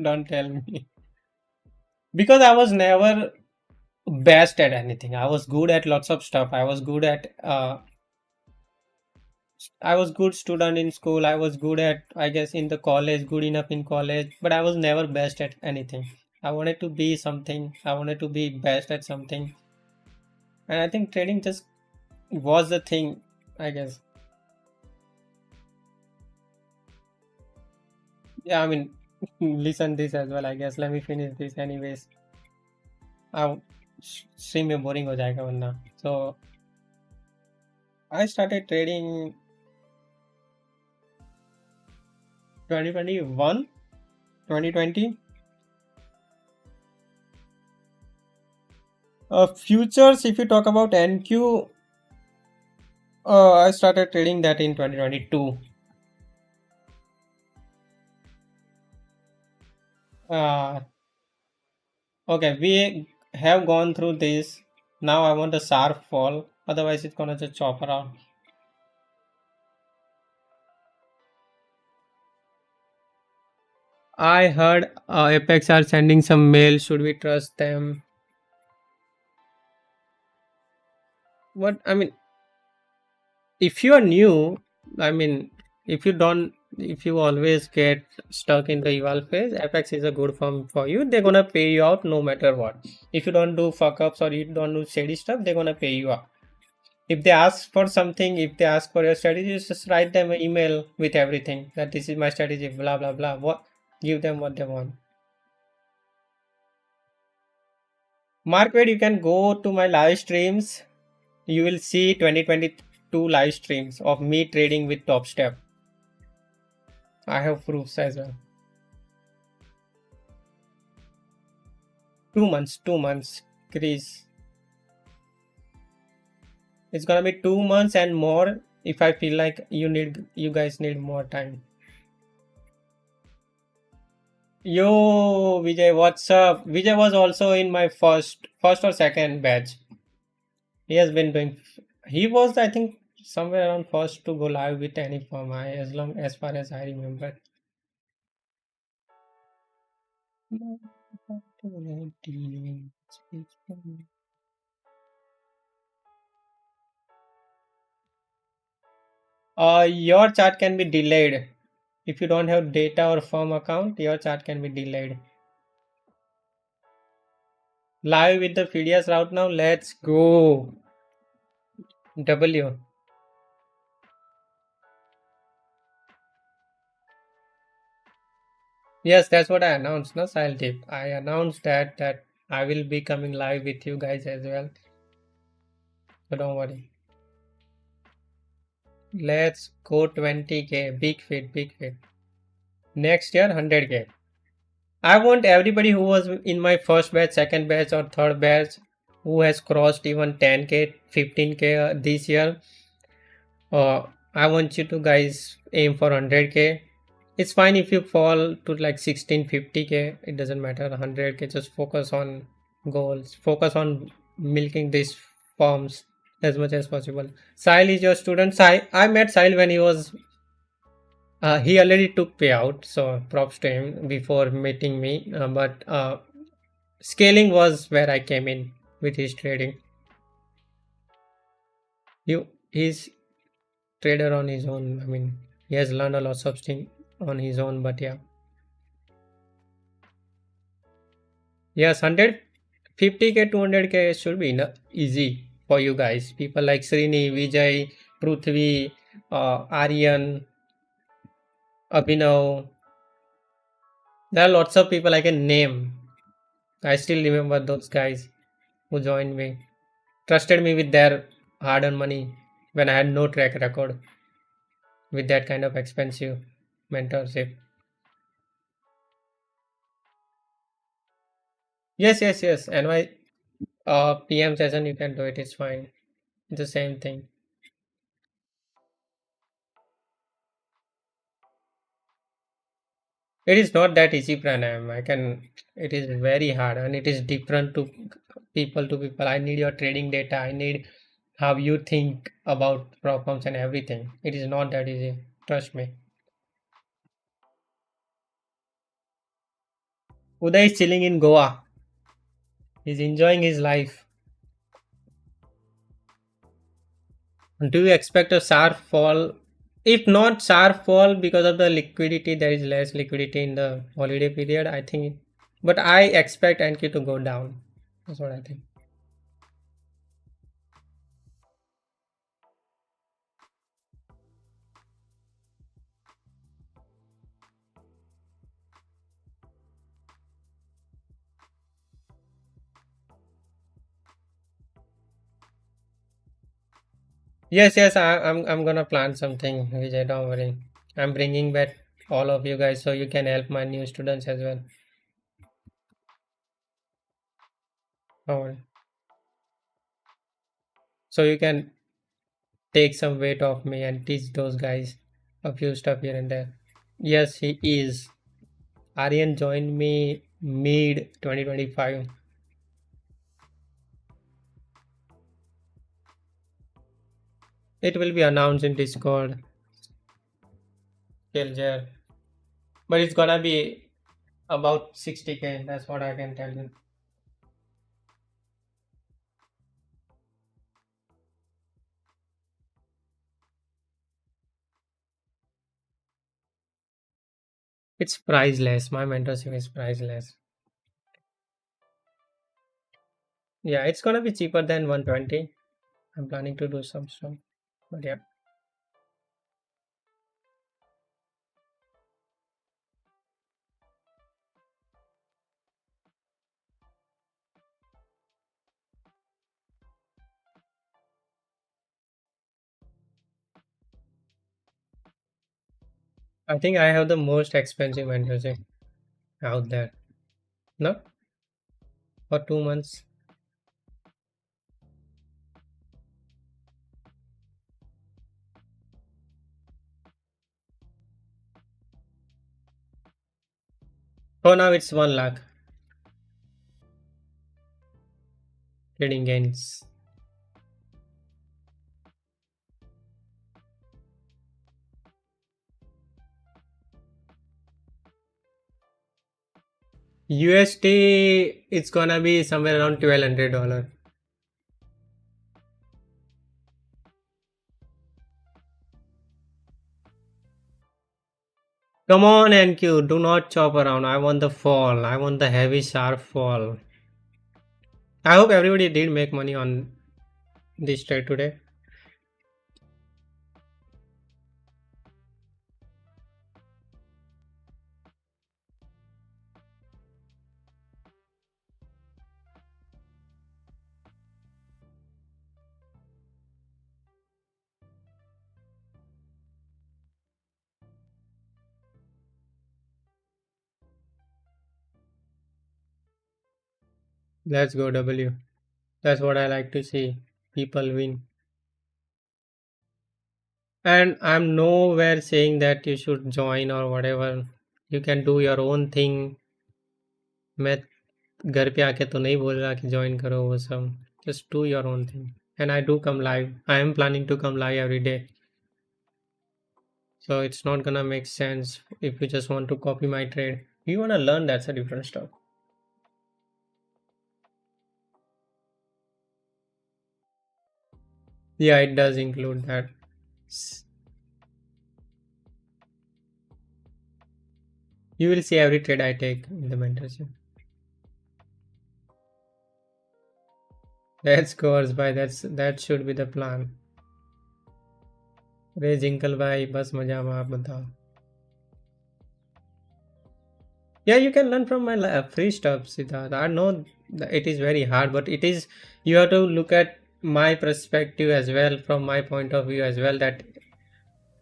don't tell me. Because I was never best at anything. I was good at lots of stuff. I was good student in school. I was good at, I guess, in the college, good enough in college, but I was never best at anything. I wanted to be something. I wanted to be best at something. And I think trading just was the thing, I guess. Yeah, I mean, listen this as well, I guess. Let me finish this anyways. I stream में boring हो जाएगा वरना. So I started trading 2021, 2020. Futures, if you talk about NQ, I started trading that in 2022. Okay, we have gone through this. Now I want a sharp fall. Otherwise, it's gonna just chop around. I heard Apex are sending some mail. Should we trust them? What I mean, if you are new, I mean, if you don't, if you always get stuck in the eval phase, Apex is a good firm for you. They're gonna pay you out no matter what. If you don't do fuck ups or you don't do shady stuff, they're gonna pay you out. If they ask for something, if they ask for your strategy, just write them an email with everything that this is my strategy, blah blah blah. What give them what they want. Market, you can go to my live streams. You will see 2022 live streams of me trading with Top Step. I have proofs as well. 2 months, Chris. It's gonna be 2 months and more if I feel like you guys need more time. Yo, Vijay, what's up? Vijay was also in my first or second batch. He has been doing. He was, I think, somewhere around first to go live with any firm. As far as I remember. Your chart can be delayed. If you don't have data or firm account, your chart can be delayed. Live with the Phidias route now. Let's go. W. Yes, that's what I announced, no, Sile Tip. I announced that I will be coming live with you guys as well. So don't worry. Let's go 20k. Big fit, big fit. Next year 100k. I want everybody who was in my first batch, second batch, or third batch who has crossed even 10k, 15k this year. I want you to guys aim for 100k. It's fine if you fall to like 1650k. It doesn't matter. 100k. Just focus on goals. Focus on milking these forms as much as possible. Sahil is your student. I met Sahil when he was he already took payout, so props to him before meeting me. But scaling was where I came in with his trading. He's trader on his own. I mean, he has learned a lot of things on his own. But yeah, yes, 150k, 200k should be easy for you guys. People like Srini, Vijay, Prithvi, Aryan, Abhinav. There are lots of people I can name. I still remember those guys who joined me, trusted me with their hard earned money when I had no track record with that kind of expensive mentorship. Yes, yes, yes. And my PM session, you can do it. It's fine. It's the same thing. It is not that easy pranayam. It is very hard and it is different to people to people. I need your trading data. I need how you think about problems and everything. It is not that easy. Trust me. Uday is chilling in Goa. He's enjoying his life. Do you expect a sharp fall? If not sharp fall because of the liquidity, there is less liquidity in the holiday period, I think. But I expect NQ to go down. That's what I think. Yes, yes, I'm gonna plan something, Vijay. Don't worry. I'm bringing back all of you guys so you can help my new students as well. Don't worry. So you can take some weight off me and teach those guys a few stuff here and there. Yes, he is. Aryan joined me mid 2025. It will be announced in Discord. Kiljer. But it's gonna be about 60k. That's what I can tell you. It's priceless. My mentorship is priceless. Yeah, it's gonna be cheaper than 120. I'm planning to do some stuff. But yeah, I think I have the most expensive mentorship out there. No? For 2 months. For now, it's 1 lakh trading gains. USD, it's gonna be somewhere around $1,200. Come on, NQ, do not chop around. I want the fall. I want the heavy, sharp fall. I hope everybody did make money on this trade today. Let's go, W. That's what I like to see. People win. And I'm nowhere saying that you should join or whatever. You can do your own thing. मैं घर पे आके तो नहीं बोल रहा कि join करो वो सब. Just do your own thing. And I do come live. I am planning to come live every day. So it's not gonna make sense if you just want to copy my trade. You wanna learn, that's a different stuff. Yeah, it does include that. You will see every trade I take in the mentorship. That's course by that should be the plan. रे जिंकल भाई बस मजा में आप बताओ. Yeah, you can learn from my free stuff, Siddharth. I know it is very hard, but it is, you have to look at my perspective as well, from my point of view as well, that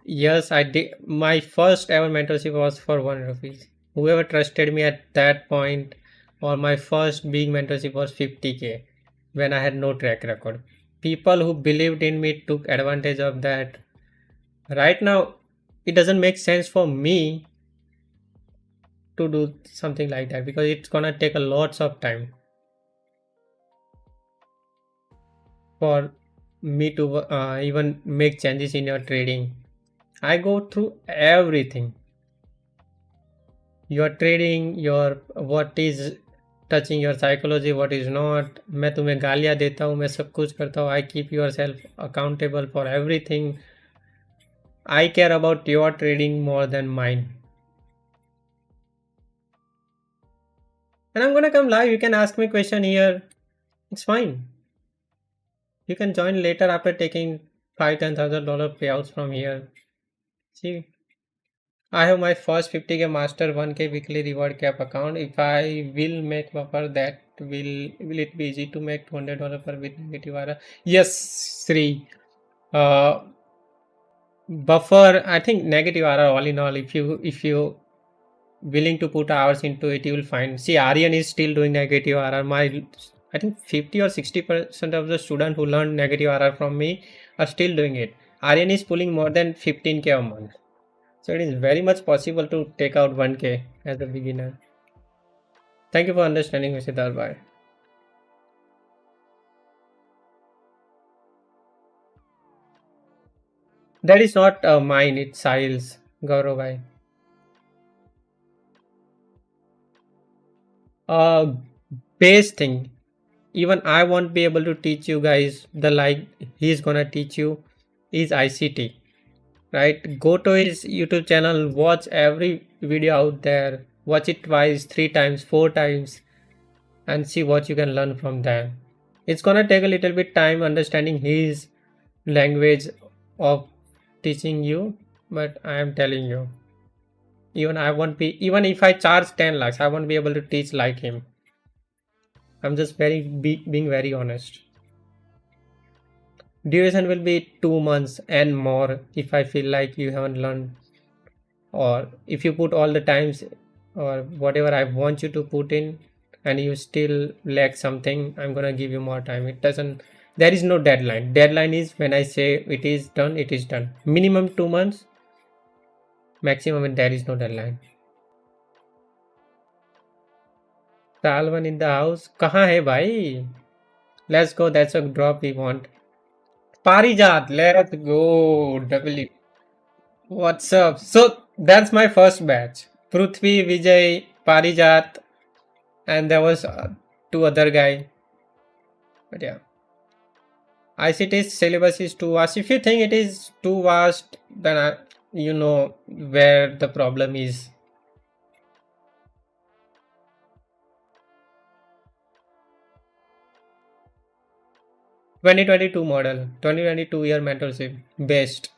yes, I did. My first ever mentorship was for 1 rupees. Whoever trusted me at that point, or my first big mentorship was 50K when I had no track record. People who believed in me took advantage of that. Right now, it doesn't make sense for me to do something like that because it's gonna take a lots of time for me to even make changes in your trading. I go through everything. Your trading, your what is touching your psychology, what is not. मैं तुम्हें गालियाँ देता हूँ, मैं सब कुछ करता हूँ. I keep yourself accountable for everything. I care about your trading more than mine. And I'm gonna come live. You can ask me question here. It's fine. You can join later after taking $5,000-10,000 payouts from here. See, I have my first 50K master 1K weekly reward cap account. If I will make buffer, that will it be easy to make $200 per with negative RR? Yes, Sri. Buffer, I think negative RR all in all. If you willing to put hours into it, you will find. See, Aryan is still doing negative RR. I think 50 or 60% of the students who learned negative RR from me are still doing it. Aryan is pulling more than 15K a month. So it is very much possible to take out 1K as a beginner. Thank you for understanding, Siddharth Bhai. That is not mine, it's Sahil's, Gaurav Bhai. Base thing. Even I won't be able to teach you guys the like he's gonna teach you is ICT. Right? Go to his YouTube channel, watch every video out there, watch it twice, 3 times, 4 times, and see what you can learn from there. It's gonna take a little bit time understanding his language of teaching you, but I am telling you, even I won't be, even if I charge 10 lakhs, I won't be able to teach like him. I'm just being very honest. Duration will be 2 months and more if I feel like you haven't learned, or if you put all the times or whatever I want you to put in and you still lack something, I'm gonna give you more time. It doesn't, there is no deadline. Deadline is when I say it is done, it is done. Minimum 2 months, maximum, and there is no deadline. Salvan in the house. कहाँ है भाई? Let's go. That's a drop we want. Parijat, let's go. W. What's up? So that's my first batch. Prithvi, Vijay, Parijat, and there was two other guy. But yeah, ICT syllabus is too vast. If you think it is too vast, then you know where the problem is. 2022 model, 2022 year mentorship best.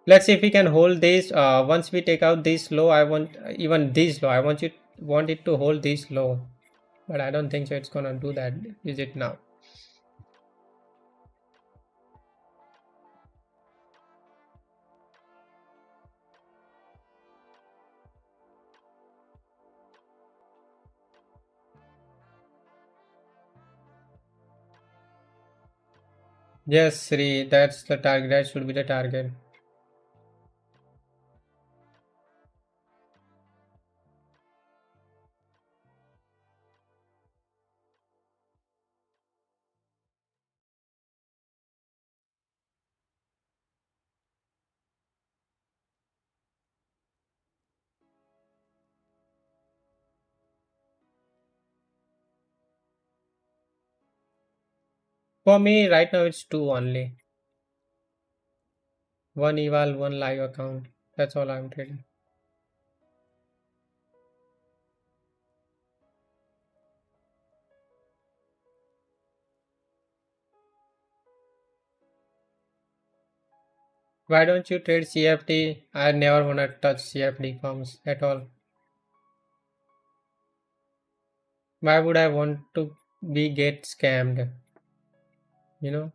Let's see if we can hold this. Once we take out this low, I want even this low. I want it to hold this low, but I don't think so. It's gonna do that. Is it now? Yes, Sri. That's the target. That should be the target. For me, right now it's two only. One eval, one live account. That's all I'm trading. Why don't you trade CFD? I never wanna touch CFD firms at all. Why would I want to be get scammed? You know.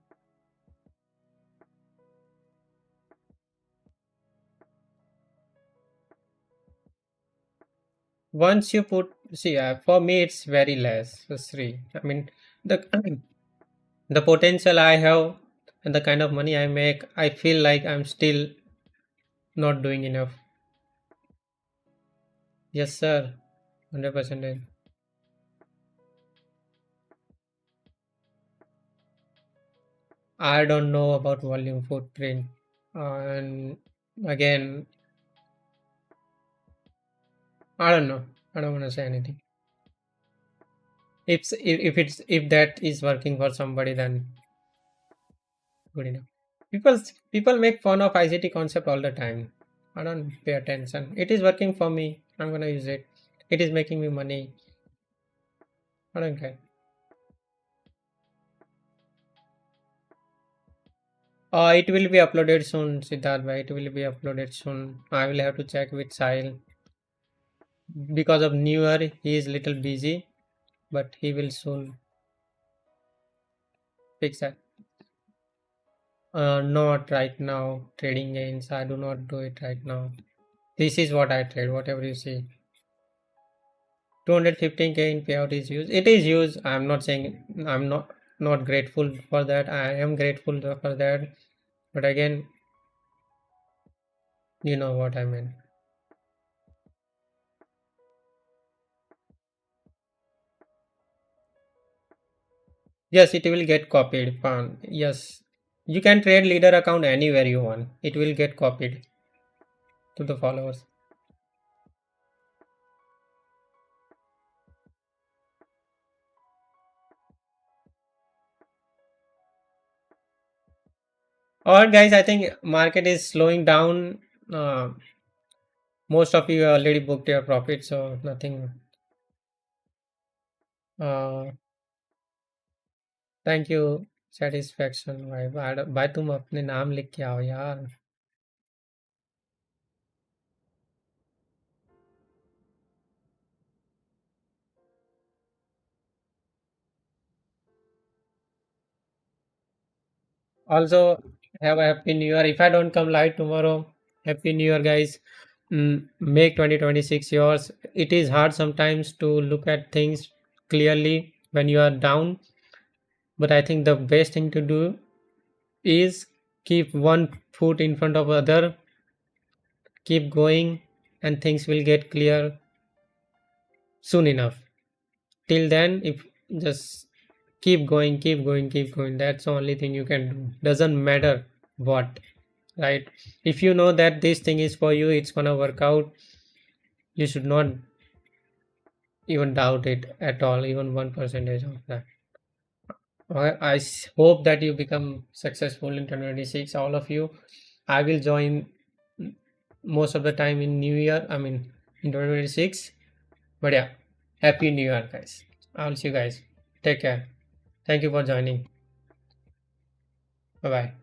Once you put, see, for me it's very less. So Sri. I mean, the the potential I have and the kind of money I make, I feel like I'm still not doing enough. Yes, sir. 100%. I don't know about volume footprint. And again, I don't know. I don't want to say anything. If that is working for somebody, then good enough. People make fun of ICT concept all the time. I don't pay attention. It is working for me. I'm gonna use it. It is making me money. I don't care. It will be uploaded soon, Siddharth. Bhai. It will be uploaded soon. I will have to check with Sahil. Because of New Year, he is little busy, but he will soon fix that. Not right now. Trading gains. I do not do it right now. This is what I trade. Whatever you see. 215k in payout is used. It is used. I'm not saying I'm not grateful for that. I am grateful for that. But again, you know what I mean. Yes, it will get copied. Pan. Yes, you can trade leader account anywhere you want. It will get copied to the followers. Alright, guys. I think market is slowing down. Most of you already booked your profit, so nothing. Uh, Thank you. Satisfaction भाई भाई तुम अपने नाम लिख के आओ यार. Also, have a happy new year. If I don't come live tomorrow, happy new year, guys. Make 2026 yours. It is hard sometimes to look at things clearly when you are down, but I think the best thing to do is keep one foot in front of other keep going, and things will get clear soon enough. Till then, if just keep going, keep going, keep going, that's the only thing you can do. Doesn't matter what, right? If you know that this thing is for you, it's gonna work out, you should not even doubt it at all, even 1% of that. Hope that you become successful in 2026, all of you. I will join most of the time in New Year, I mean in 2026. But yeah, happy New Year, guys. I'll see you guys. Take care. Thank you for joining. Bye bye.